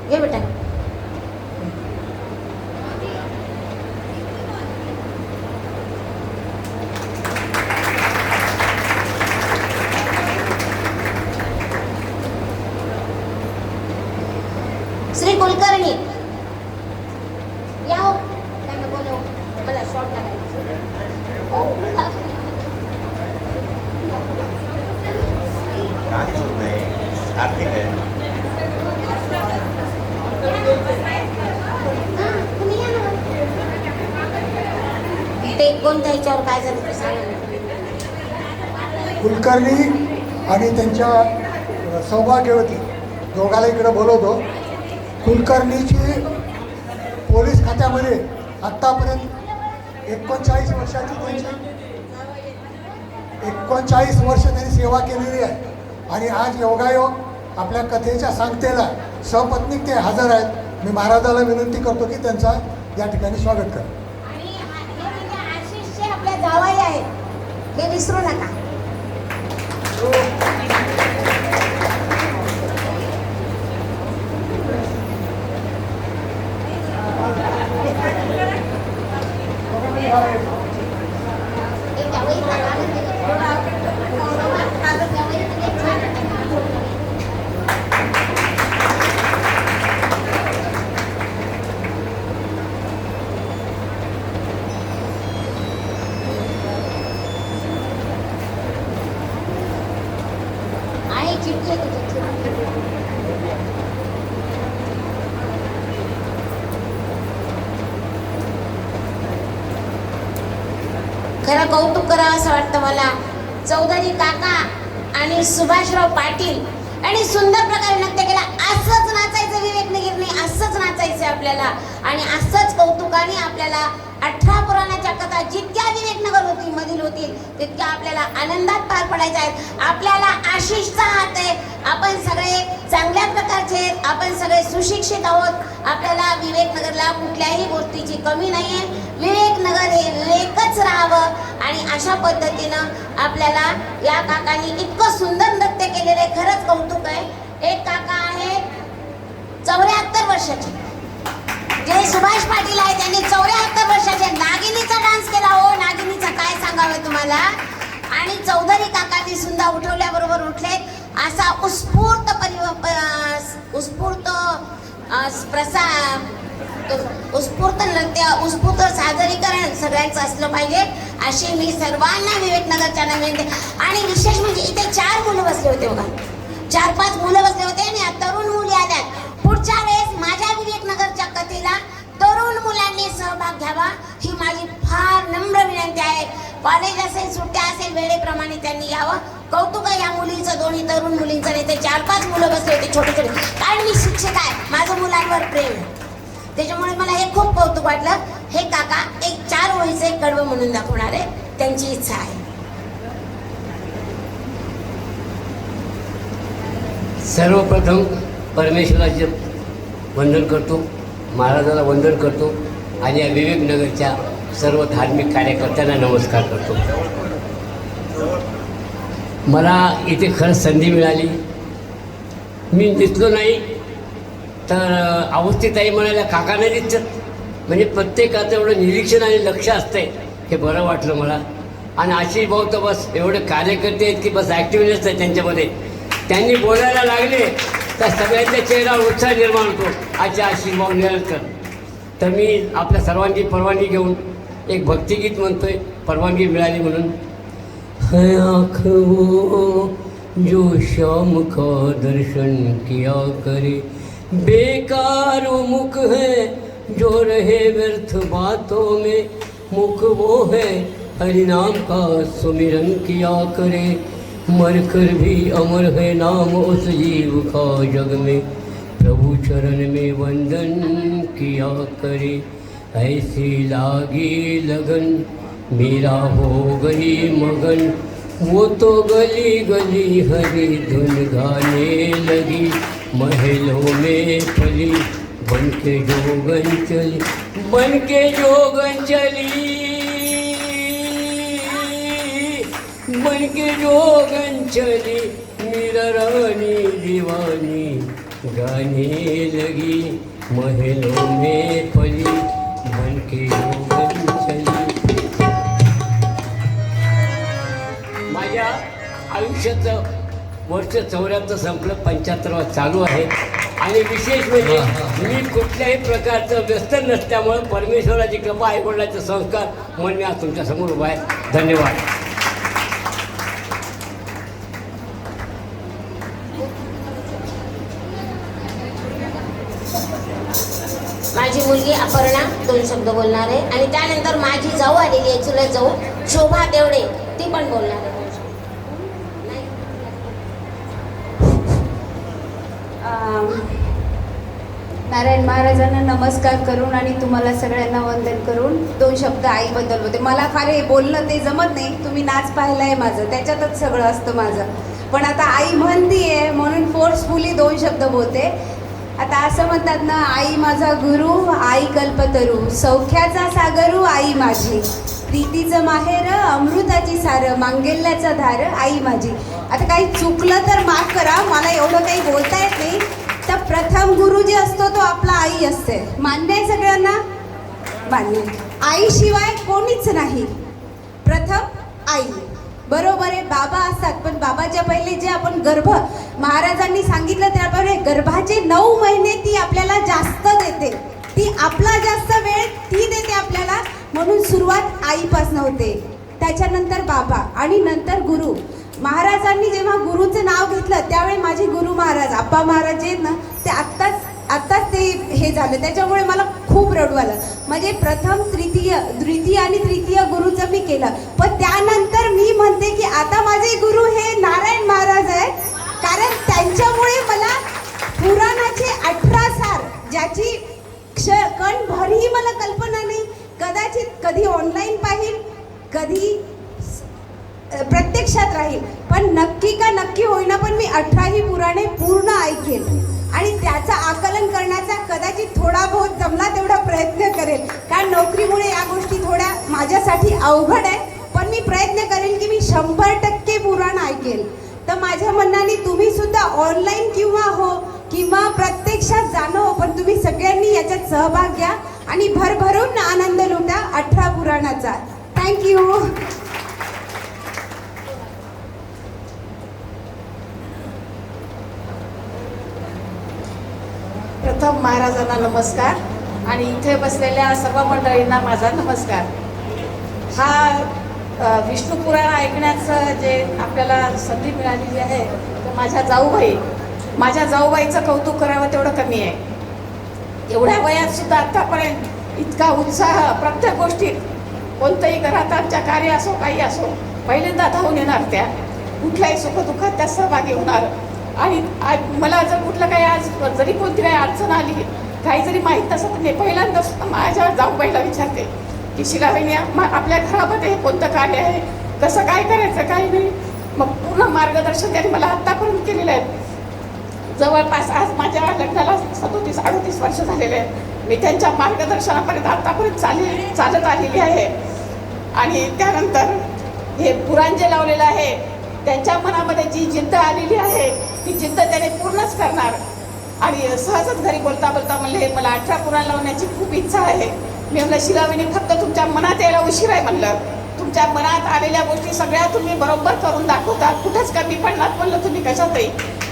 घे बेटा. श्री कुलकर्णी या हो. त्यांना बोलव. मला शॉर्ट टाकायचं. हो. काहीच होत नाही. आर्थिक आहे. तुम्ही या ना. ते कोणत्या ह्याच्यावर काय झालं ते सांगा. कुलकर्णी आणि त्यांच्या सौभाग्यवती दोघाला इकडे बोलवतो. कुलकर्णीची पोलीस खात्यामध्ये आत्तापर्यंत 39 वर्षाची त्यांची 39 वर्ष त्यांनी सेवा केलेली आहे. आणि आज योगायोग आपल्या कथेच्या सांगतेला सपत्नीक ते हजर आहेत. मी महाराजाला विनंती करतो की त्यांचा या ठिकाणी स्वागत करा. आणि हे म्हणजे आशिषचे आपल्या जावाई आहेत, हे विसरू नका. आहे चिठ्ठी खरं कौतुक करावं असं वाटतं मला. चौधरी काका आणि सुभाषराव पाटील आणि सुंदर प्रकारे नृत्य केला. असंच नाचायचं विवेक नगरने, असंच नाचायचं आपल्याला. आणि असंच कौतुकाने आपल्याला 18 पुराणाच्या कथा जितक्या विवेकनगर मधील होतील तितक्या आपल्याला आनंदात पार पडायच्या आहेत. आपल्याला आशिषचा हात आहे. आपण सगळे चांगल्या प्रकारचे आहेत. आपण सगळे सुशिक्षित आहोत. आपल्याला विवेकनगरला कुठल्याही गोष्टीची कमी नाही आहे. विवेकनगर हे विवेकच राहावं. आणि अशा पद्धतीनं आपल्याला या काकांनी इतकं सुंदर नृत्य केलेलं आहे. खरंच कौतुक आहे. एक काका आहे 74 वर्षाचे, जे सुभाष पाटील आहे त्यांनी 74 वर्षाचे नागिनीचा डान्स केला. हो नागिनीचा काय सांगावं तुम्हाला. आणि चौधरी काकांनी सुद्धा उठवल्याबरोबर उठले. असा उत्स्फूर्त उत्स्फूर्त नृत्य, उत्स्फूर्त सादरीकरण सगळ्यांचं असलं पाहिजे अशी मी सर्वांना विवेकनगरच्या नवीन. आणि विशेष म्हणजे इथे 4 मुलं बसले होते बघा. 4-5 मुलं बसले होते आणि तरुण मुली आल्यात. पुढच्या वेळेस माझ्या विवेकनगरच्या कथेला तरुण मुलांनी सहभाग घ्यावा ही माझी फार नम्र विनंती आहे. कॉलेज असेल, सुट्ट्या असेल, वेळेप्रमाणे त्यांनी यावं. कौतुक आहे या मुलींचं, दोन्ही तरुण मुलींचं. नाही ते 4-5 मुलं बसले होते छोटे छोटे. कारण मी शिक्षक आहे, माझं मुलांवर प्रेम आहे. त्याच्यामुळे मला हे खूप कौतुक वाटलं. हे काका एक 4 ओळीचं एक कडवं म्हणून दाखवणार आहे, त्यांची इच्छा आहे. सर्वप्रथम परमेश्वराचे वंदन करतो, महाराजाला वंदन करतो आणि या विवेकनगरच्या सर्व धार्मिक कार्यकर्त्यांना नमस्कार करतो. मला इथे खरंच संधी मिळाली. मी दिसलो नाही तर अवस्थिताई म्हणाल्या काका नाही दिसत. म्हणजे प्रत्येकाचं एवढं निरीक्षण आणि लक्ष असतंय हे बरं वाटलं मला. आणि आशिष भाऊ तर बस एवढे कार्यकर्ते आहेत की बस ॲक्टिव्हनेस आहे त्यांच्यामध्ये. त्यांनी बोलायला लागले तर सगळ्यांच्या चेहऱ्यावर उत्साह निर्माण होतो. आजच्या आशिष भाऊ निरंतर. तर मी आपल्या सर्वांची परवानगी घेऊन एक भक्तिगीत म्हणतोय, परवानगी मिळाली म्हणून. है आँख वो जो शाम का दर्शन किया करे, बेकार वो मुख है जो रहे व्यर्थ बातों में, मुख वो है हरि नाम का सुमिरन किया करे. मर कर भी अमर है नाम उस जीव का जग में, प्रभु चरण में वंदन किया करे। ऐसी लागी लगन मेरा हो गई मगन, वो तो गली गली हरी धुन गाने लगी। महलों में पली बन के जोगन चली, बन के जोगन चली, बन के जोगन चली। मेरा रानी दीवानी गाने लगी, महलों में पली बन के जोगन चली। माझ्या आयुष्याचं वर्ष 74 संपलं, 75 चालू आहे. आणि विशेष म्हणजे मी कुठल्याही प्रकारचं व्यस्त नसल्यामुळं परमेश्वराची कृपा ऐकण्याचे संस्कार म्हणून मी आज तुमच्यासमोर उभा आहे. धन्यवाद. माझी मुलगी अपर्णा 2 शब्द बोलणार आहे आणि त्यानंतर माझी जाऊ आलेली आहे, चुलत जाऊ शोभा देवडे, ती पण बोलणार आहे. नारायण महाराजांना नमस्कार करून आणि तुम्हाला सगळ्यांना वंदन करून 2 शब्द आईबद्दल होते. मला फार हे बोलणं ते जमत नाही, तुम्ही नाच पाहिला आहे माझं, त्याच्यातच सगळं असतं माझं. पण आता आई म्हणतीये म्हणून फोर्सफुली 2 शब्द बोलते. आता असं म्हणतात ना, आई माझा गुरु, आई कल्पतरू, सौख्याचा सागरू आई माझी, प्रीतीचं माहेर, अमृताची सार, मांगेल्याचा धार आई माझी. आता काही चुकलं तर माफ करा, मला एवढं काही बोलता येत नाही. तर प्रथम गुरु जे असतो तो आपला आई असते, मान्य आहे सगळ्यांना? मान्य. आईशिवाय कोणीच नाही, प्रथम आई. बरोबर आहे, बाबा असतात पण बाबाच्या पहिले जे आपण गर्भ, महाराजांनी सांगितलं त्याप्रमाणे गर्भाचे 9 महिने ती आपल्याला जास्त देते, ती आपला जास्त वेळ ती देते आपल्याला. म्हणून सुरुवात आईपासून होते, त्याच्यानंतर बाबा आणि नंतर गुरु. महाराजांनी जेव्हा गुरुचं नाव घेतलं त्यावेळी माझे गुरु महाराज आप्पा महाराज जे आहेत ना, ते आत्ताच ते हे झालं, त्याच्यामुळे मला खूप रडू आलं. म्हणजे प्रथम द्वितीय आणि तृतीय गुरुचं मी केलं, पण त्यानंतर मी म्हणते की आता माझे गुरु हे नारायण महाराज आहेत. कारण त्यांच्यामुळे मला पुराणाचे 18 सार, ज्याची कणभरही मला कल्पना नाही, कदाचित कधी ऑनलाईन पाहिल, कधी प्रत्यक्षात राहील, पण नक्की का नक्की होईना पण मी 18ही पुराणे पूर्ण ऐकेल आणि त्याचं आकलन करण्याचा कदाचित थोडा बहुत जमला तेवढा प्रयत्न करेल. कारण नोकरीमुळे या गोष्टी थोड्या माझ्यासाठी अवघड आहे, पण मी प्रयत्न करेल की मी 100% पुराण ऐकेल. तर माझ्या म्हणण्याने तुम्ही सुद्धा ऑनलाईन किंवा प्रत्यक्षात जाणं हो, पण तुम्ही सगळ्यांनी याच्यात सहभाग घ्या आणि भरभरून आनंद लुटा 18 पुराणाचा. थँक्यू. प्रथम महाराजांना नमस्कार आणि इथे बसलेल्या सर्व मंडळींना माझा नमस्कार. हा विष्णू पुराण ऐकण्याचं जे आपल्याला संधी मिळालेली आहे, तर माझ्या जाऊबाईचं कौतुक करावं तेवढं कमी आहे. एवढ्या वयात सुद्धा आतापर्यंत इतका उत्साह, प्रत्येक गोष्टीत कोणतंही घरात आमच्या कार्य असो काही असो पहिल्यांदा धावून येणार, त्या कुठल्याही सुखदुःखात त्या सहभागी होणार. आणि मला जर कुठलं काही आज जरी कोणती काही अडचण आली, काही जरी माहीत नसत, मी पहिल्यांदा माझ्या जाऊबाईला विचारते की शिलावहिनी आपल्या घरामध्ये कोणतं कार्य आहे, कसं काय करायचं काही नाही. मग पूर्ण मार्गदर्शन त्यांनी मला आत्तापर्यंत केलेलं आहे. जवळपास आज माझ्या लग्नाला 37-38 वर्ष झालेले आहेत. मी त्यांच्या मार्गदर्शनापर्यंत आत्तापर्यंत चालत आलेली आहे. आणि त्यानंतर हे पुराण जे लावलेलं आहे, त्यांच्या मनामध्ये जी जिद्द आलेली आहे ती जिद्द त्याने पूर्णच करणार. आणि सहजच घरी बोलता बोलता म्हणले, मला 18 पुराण लावण्याची खूप इच्छा आहे. मी म्हणलं, शिलावहिनी फक्त तुमच्या मनात यायला उशीर आहे म्हणलं. तुमच्या मनात आलेल्या गोष्टी सगळ्या तुम्ही बरोबर करून दाखवता, कुठंच कमी पडणार म्हणलं तुम्ही कशातही.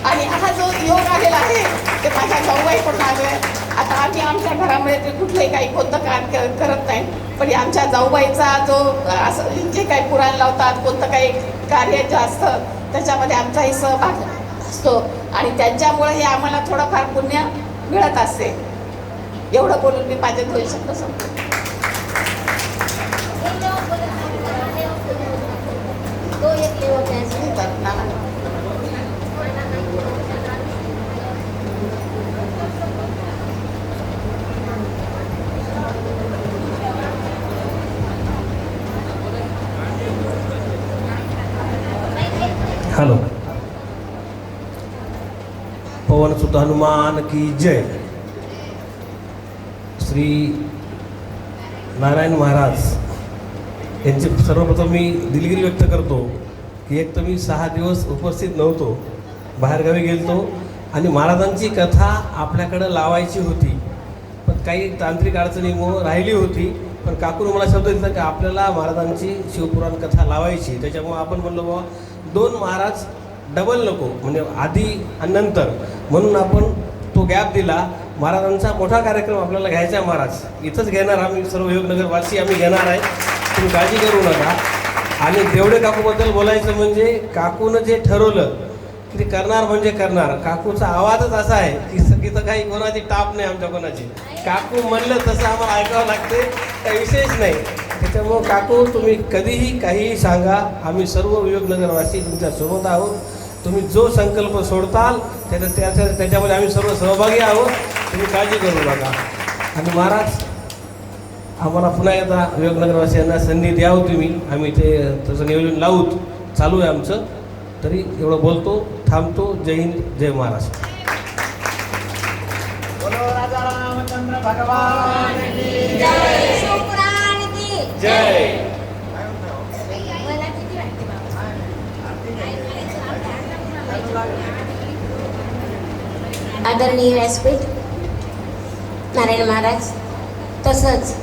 आणि हा जो योग आलेला आहे ते माझ्या जाऊबाईकडून आलो आहे. आता आम्ही आमच्या घरामध्ये ते कुठलंही काही कोणतं कार्य करत नाही, पण आमच्या जाऊबाईचा जो असं जे काही पुराण लावतात, कोणतं काही कार्य जे असतं त्याच्यामध्ये आमचाही सहभाग असतो आणि त्यांच्यामुळे हे आम्हाला थोडंफार पुण्य मिळत असते. एवढं बोलून मी माझे 2 शब्द संपतो. तो एक हॅलो. पवन सुत हनुमान की जय. श्री नारायण महाराज यांचे सर्वप्रथम मी दिलगिरी व्यक्त करतो की एक तर मी 6 दिवस उपस्थित नव्हतो, बाहेरगावी गेलतो आणि महाराजांची कथा आपल्याकडं लावायची होती, पण काही तांत्रिक अडचणीमुळं राहिली होती. पण काकूने मला शब्द दिला की आपल्याला महाराजांची शिवपुराण कथा लावायची, त्याच्यामुळं आपण म्हणलो बाबा 2 महाराज डबल नको, म्हणजे आधी आणि नंतर, म्हणून आपण तो गॅप दिला. महाराजांचा मोठा कार्यक्रम आपल्याला घ्यायचा आहे. महाराज इथंच घेणार, आम्ही सर्व योगनगरवासी आम्ही घेणार आहे, तुम्ही काळजी करू नका. आणि देवडे काकूबद्दल बोलायचं म्हणजे काकूनं जे ठरवलं की ते करणार म्हणजे करणार. काकूचा आवाजच असा आहे की तिथं काही कोणाची टाप नाही, आमच्या कोणाची. काकू म्हणलं तसं आम्हाला ऐकावं लागते, काही विशेष नाही. त्याच्यामुळं काकू तुम्ही कधीही काहीही सांगा, आम्ही सर्व योगनगरवासी तुमच्या सोबत आहोत. तुम्ही जो संकल्प सोडताल त्याच्यामध्ये आम्ही सर्व सहभागी आहोत, तुम्ही काळजी करू नका. आणि महाराज आम्हाला पुन्हा एकदा योगनगरवासियांना संधी द्यावं तुम्ही, आम्ही ते तसं नियोजन लावूत, चालू आहे आमचं. तरी एवढं बोलतो, थांबतो. जय हिंद, जय महाराष्ट्र. बोलो राजा रामचंद्र भगवान की जय शिवपुराण की जय. मला किती वाटते बाबा. आदरणीय व्यासपीठ, नारायण महाराज, तसंच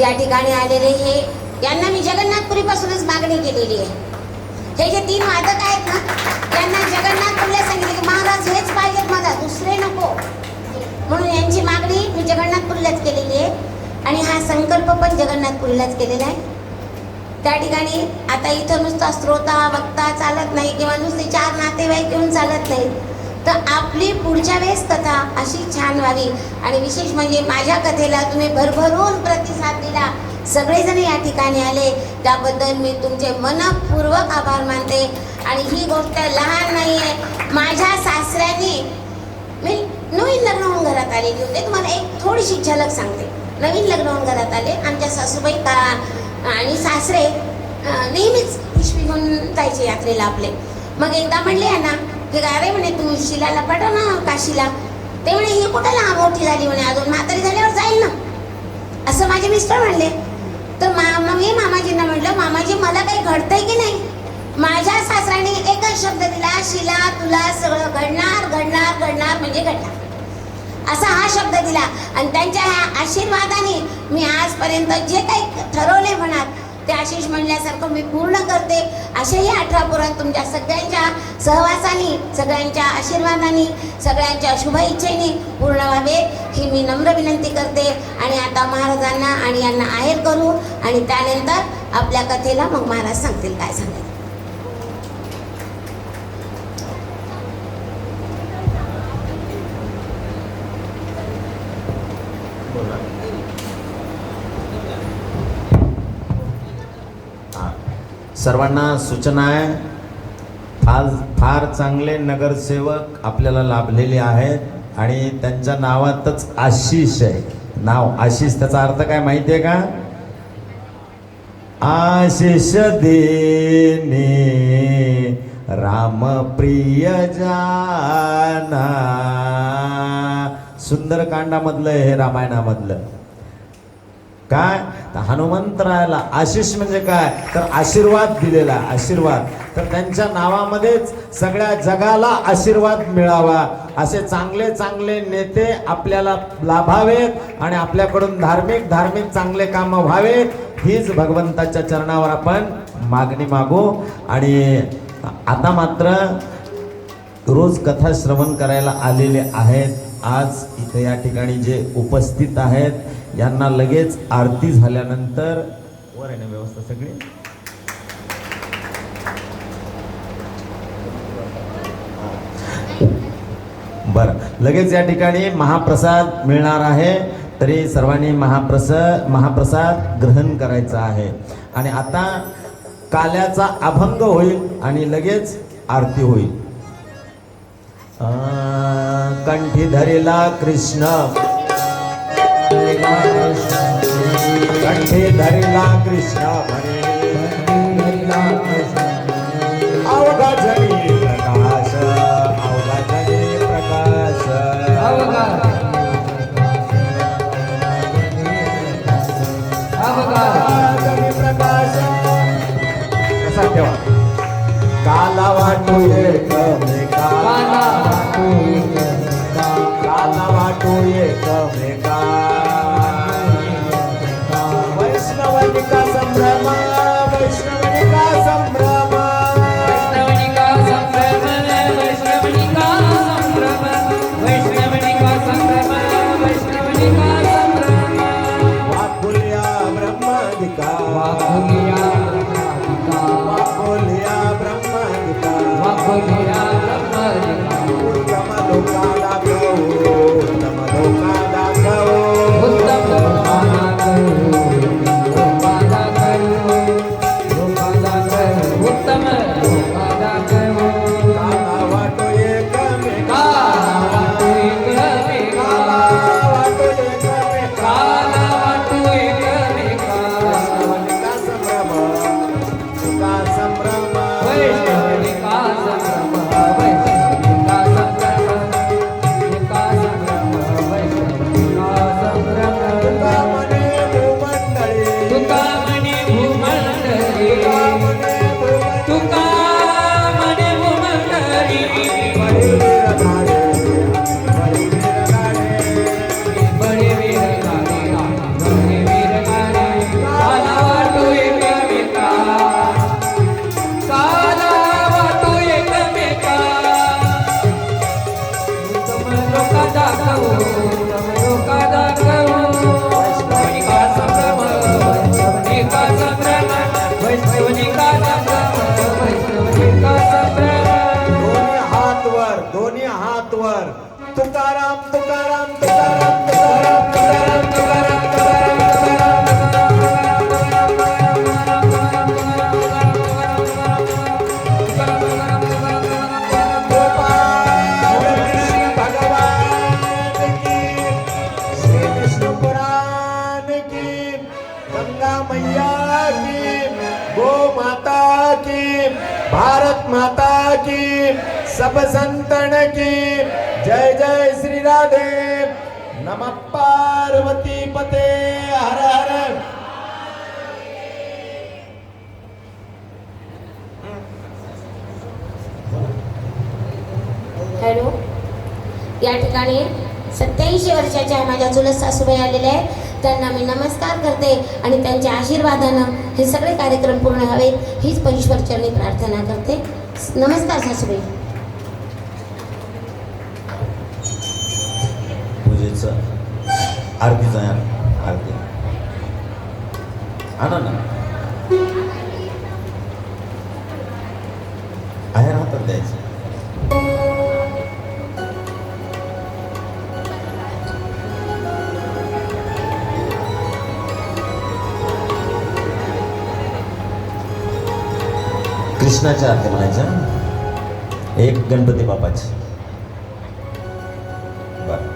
या ठिकाणी आलेले हे यांना मी जगन्नाथपुरीपासूनच मागणी केलेली आहे. हे जे 3 वादक आहेत ना, त्यांना जगन्नाथपुरीला सांगितले की महाराज हेच पाहिजेत मला, दुसरे नको, म्हणून यांची मागणी मी जगन्नाथपुरीलाच केलेली आहे. आणि हा संकल्प पण जगन्नाथपुरीलाच केलेला आहे. त्या ठिकाणी आता इथं नुसता श्रोता वक्ता चालत नाही, किंवा नुसते 4 नातेवाईक येऊन चालत नाही, तर आपली पुढच्या वेळेस कथा अशी छान व्हावी. आणि विशेष म्हणजे माझ्या कथेला तुम्ही भरभरून प्रतिसाद दिला, सगळेजण या ठिकाणी आले, त्याबद्दल मी तुमचे मनपूर्वक आभार मानते. आणि ही गोष्ट लहान नाही आहे. माझ्या सासऱ्यांनी, मी नवीन लग्न होऊन घरात आलेली होते, तुम्हाला एक थोडीशी झलक सांगते. नवीन लग्न होऊन घरात आले, आमच्या सासूबाई आणि सासरे नेहमीच पिशवी घेऊन जायचे यात्रेला आपले. मग एकदा म्हणले ना की अरे म्हणे तू शिलाला पाठव ना काशीला. ते म्हणे ही कुठं मोठी झाली म्हणे, अजून म्हातारी झाल्यावर जाईल ना, असं माझे मिस्टर म्हणले. तर मी मामाजींना म्हटलं, मामाजी मला काही घडतंय की नाही. माझ्या सासऱ्याने एकच शब्द दिला, शिला तुला सगळं घडणार घडणार घडणार म्हणजे घडणार, असा हा शब्द दिला. आणि त्यांच्या ह्या आशीर्वादाने मी आजपर्यंत जे काही ठरवले मनात ते आशिष म्हणल्यासारखं मी पूर्ण करते. असेही 18 पुराण तुमच्या सगळ्यांच्या सहवासाने, सगळ्यांच्या आशीर्वादाने, सगळ्यांच्या शुभ इच्छेने पूर्ण व्हावे ही मी नम्र विनंती करते. आणि आता महाराजांना आणि यांना आहेर करू आणि त्यानंतर आपल्या कथेला मग महाराज सांगतील काय सांगतील. सर्वांना सूचना आहे, फार चांगले नगरसेवक आपल्याला लाभलेले आहेत आणि त्यांच्या नावातच आशिष आहे. नाव आशिष, त्याचा अर्थ काय माहिती आहे का? आशिष देने राम प्रिय जाना. सुंदरकांडामधलं हे रामायणामधलं. काय तर हनुमंतरायाला आशिष म्हणजे काय तर आशीर्वाद दिलेला, आशीर्वाद. तर त्यांच्या नावामध्येच सगळ्या जगाला आशीर्वाद मिळावा, असे चांगले चांगले नेते आपल्याला लाभावेत आणि आपल्याकडून धार्मिक चांगले कामं व्हावेत, हीच भगवंताच्या चरणावर आपण मागणी मागू. आणि आता मात्र रोज कथा श्रवण करायला आलेले आहेत, आज इथे या ठिकाणी जे उपस्थित आहेत यांना लगेच आरती झाल्यानंतर वर आहे ना व्यवस्था सगळी, बरं, लगेच या ठिकाणी महाप्रसाद मिळणार आहे. तरी सर्वांनी महाप्रसाद ग्रहण करायचा आहे. आणि आता काल्याचा अभंग होईल आणि लगेच आरती होईल. कंठी धरिला कृष्ण, कंठी धरिला कृष्ण म्हणे, अवघा जरी ठेवा. काला वाटू एकमेका, काला वाटू एकमेका, वैष्णवनिका संभ्रम, वैष्णवनिका संभ्रम, वैष्णवनिका संभ्रम, वैष्णवनिका संभ्रम, वैष्णवनिका संभ्रम, वैष्णवनिका संभ्रम. वाकुल्या ब्रह्मादिका, वाकुलिया वाकुल्या ब्रह्मादिका, वाकुलिया ब्रह्मदिका, उत्तम लोका दाखवो, उत्तम लोका दाखवो, उत्तम लोकाला करू, लोकाला करू, लोकाला करू, उत्तम लोकाला करू. काला वाटो एकमेका, काला वाटू एकमेका, वाटो एकमेका, काला वाटू एकमेका, वैष्णवनिका संभ्रम, निका संभ्रम, वैष्णवनिका संभ्रम, वैष्णवनिका संभ्रम, निका संभ्रम, वैष्णवनिका संभ्रम. तुका मने भूमंडळी, तुका म्हणे भूमंडळी, तुका म्हणे भूमंडळी, बळीवीर धाडे, बळीवीर धाडे, बळे वीर गाणे, बळे वीर गाणे. काला वाटू एकमेका, काला वाटू एकमेका, उत्तम लोका दाखवू, उत्तम लोका दाखवू. वैष्णवनिका संभ्रम, वैष्णवनिका संभ्रम, वैष्णवनिका संभ्रम, वैष्णवनिका संभ्रम. दोन्ही हात वर, दोन्ही हात वर. तुकाराम तुकाराम तुकाराम तुकाराम तुकाराम तुकाराम तुकाराम गोपाल श्री भगवान की, श्री विष्णु पुराण की, गंगा मैया की, गो माता की, भारत माता की, सब संतन की. जय जय श्री राधे. नमः पार्वती पते हर हर. हॅलो, या ठिकाणी 87 वर्षाच्या माझ्या चुलत सासूबाई आलेल्या आहेत. त्यांना मी नमस्कार करते आणि त्यांच्या आशीर्वादानं हे सगळे कार्यक्रम पूर्ण व्हावेत हीच परमेश्वरचरणी प्रार्थना करते. नमस्कार सासूबाई. पूजेचं आरतीचं आहे, आरती आणा ना, आहे हातात द्यायचं. कृष्णाच्या आरती म्हणायच्या, एक गणपती बापाची. बरं.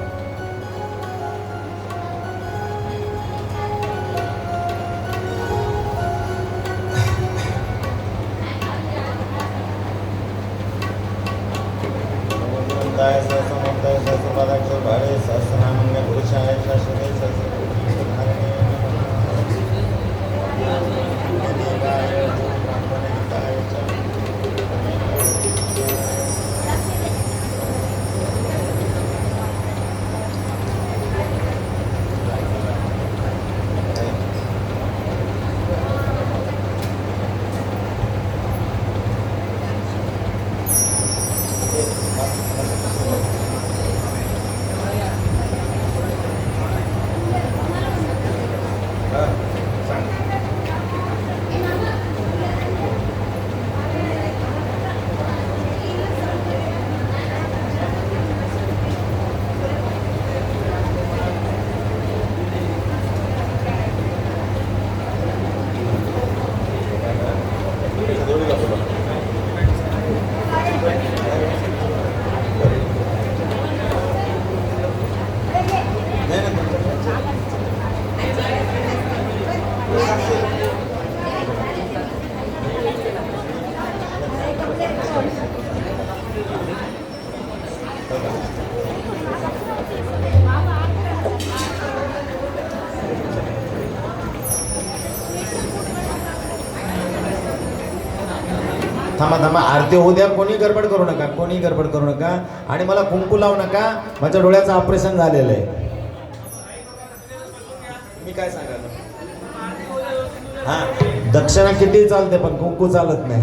थांबा थांबा, आरती होऊ द्या. कोणी गडबड करू नका, कोणी गडबड करू नका. आणि मला कुंकू लावू नका, माझ्या डोळ्याचं ऑपरेशन झालेलं आहे. मी काय सांगायला, हा दक्षिणा किती चालते पण कुंकू चालत नाही.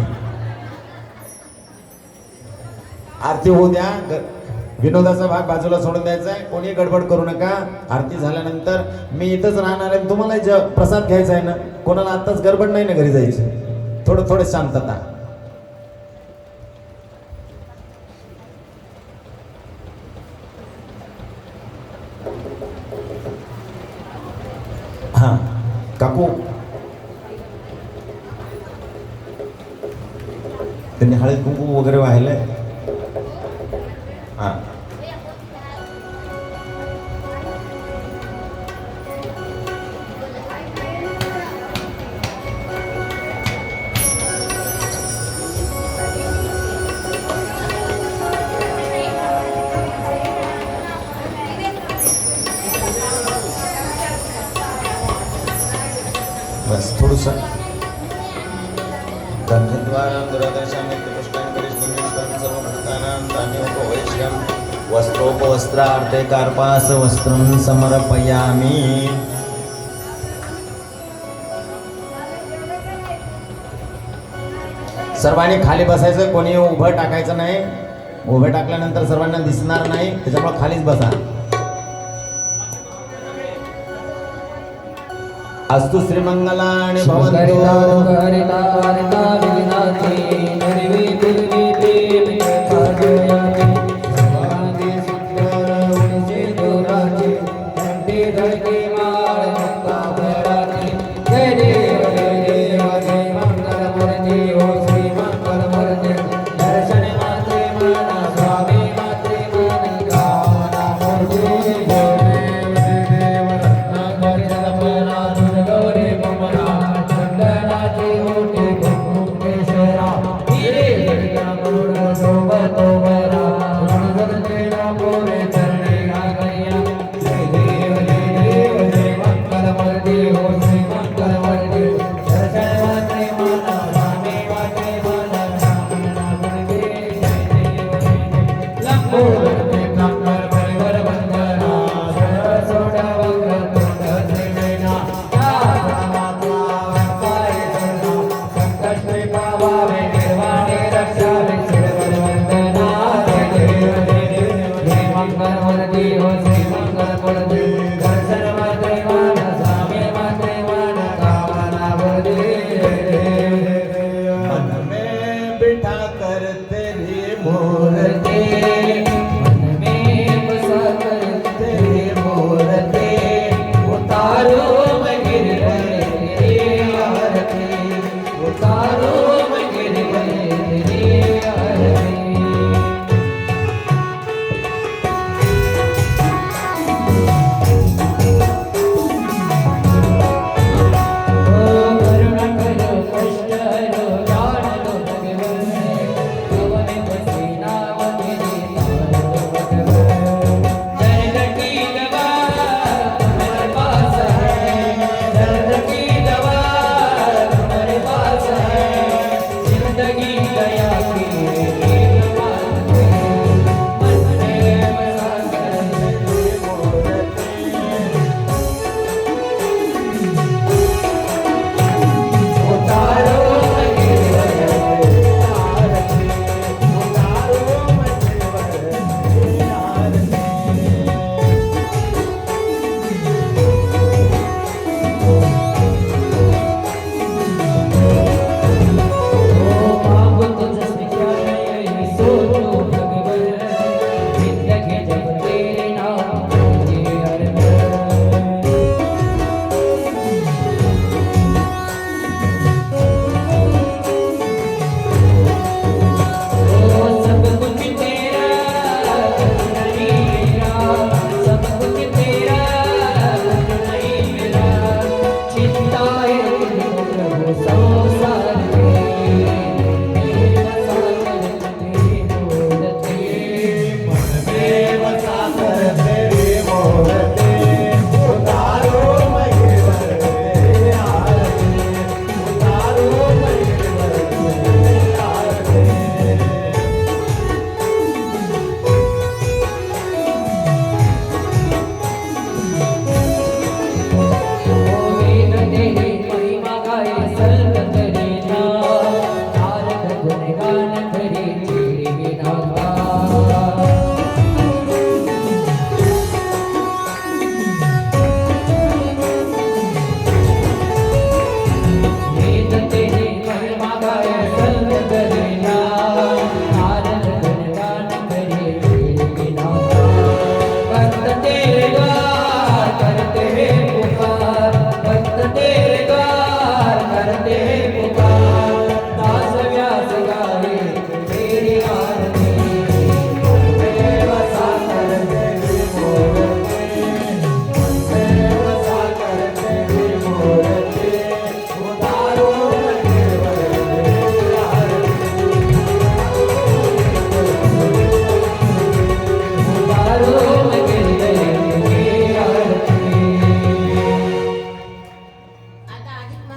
आरती होऊ द्या. विनोदाचा भाग बाजूला सोडून द्यायचा आहे. कोणी गडबड करू नका. आरती झाल्यानंतर मी इथंच राहणार आहे. तुम्हाला प्रसाद घ्यायचा आहे ना. कोणाला आत्ताच गडबड नाही ना घरी जायची. थोडं शांतता. हा काकू, त्यांनी हळद कुंकू वगैरे वाहिलंय. हा बस थोडंसं. ग्रंथद्वारां दुरदर्शनं सर्वभूतानां धान्योपवेश्यं वस्त्रोपवस्त्रार्थे कार्पास वस्त्रं समर्पयामि. सर्वांनी खाली बसायचं. कोणी उभं टाकायचं नाही. उभं टाकल्यानंतर सर्वांना दिसणार नाही, त्याच्यामुळे खालीच बसा. अस्तु श्रीमंगलानि भवन्तु.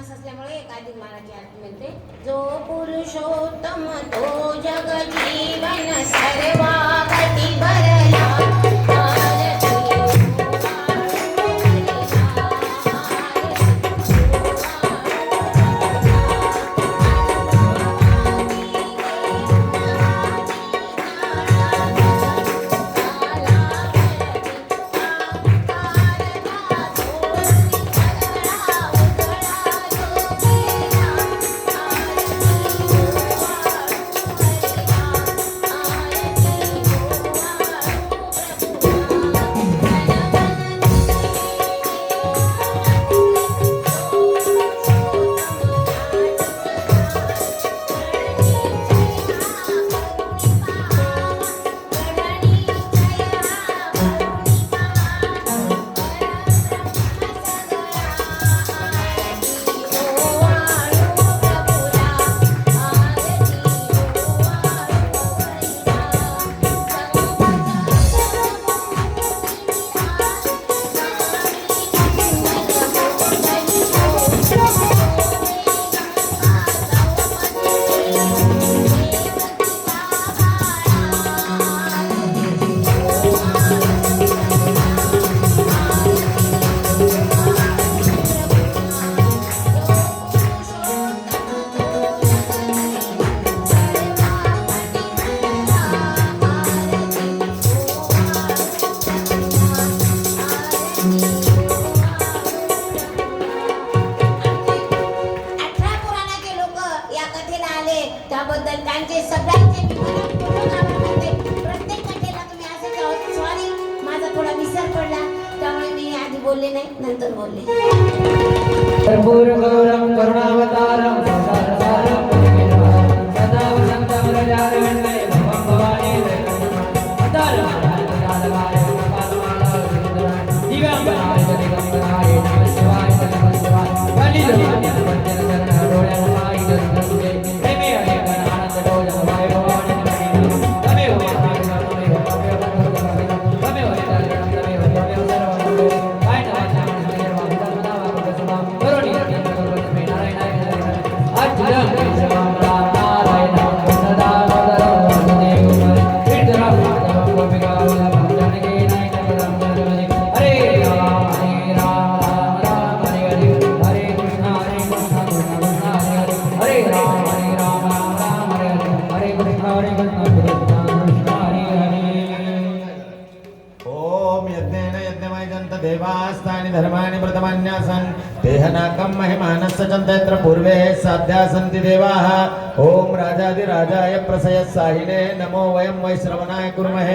मास असल्यामुळे एक अधिक मासाची आरती म्हणते. जो पुरुषोत्तम तो जग जीवन सर्वागती भरला. त्याबद्दल त्यांचे सगळ्यांचे मी मनपूर्वक आभार मानते. प्रत्येक कथेला तुम्ही असं सॉरी, माझा थोडा विसर पडला, त्यामुळे मी आधी बोलले नाही, नंतर बोलले. कर्पूरगौरं करुणावतारं संसारसारं पुण्यनिर्वाणं सदा वसन्तं व्रजारविन्दे भवं भवानी वैकुण्ठं दिव्यांबराय जगदम्बराय नमः शिवाय नमः शिवाय देवास्तानि धर्माणि प्रथमान्यासन् तेहनाकं महिमानस्य चन्तयत्र पूर्वे साध्या सन्ति देवाः. ओम राजाधिराजाय प्रसयत्साहिने नमो वयं वैश्रवणाय कुर्महे.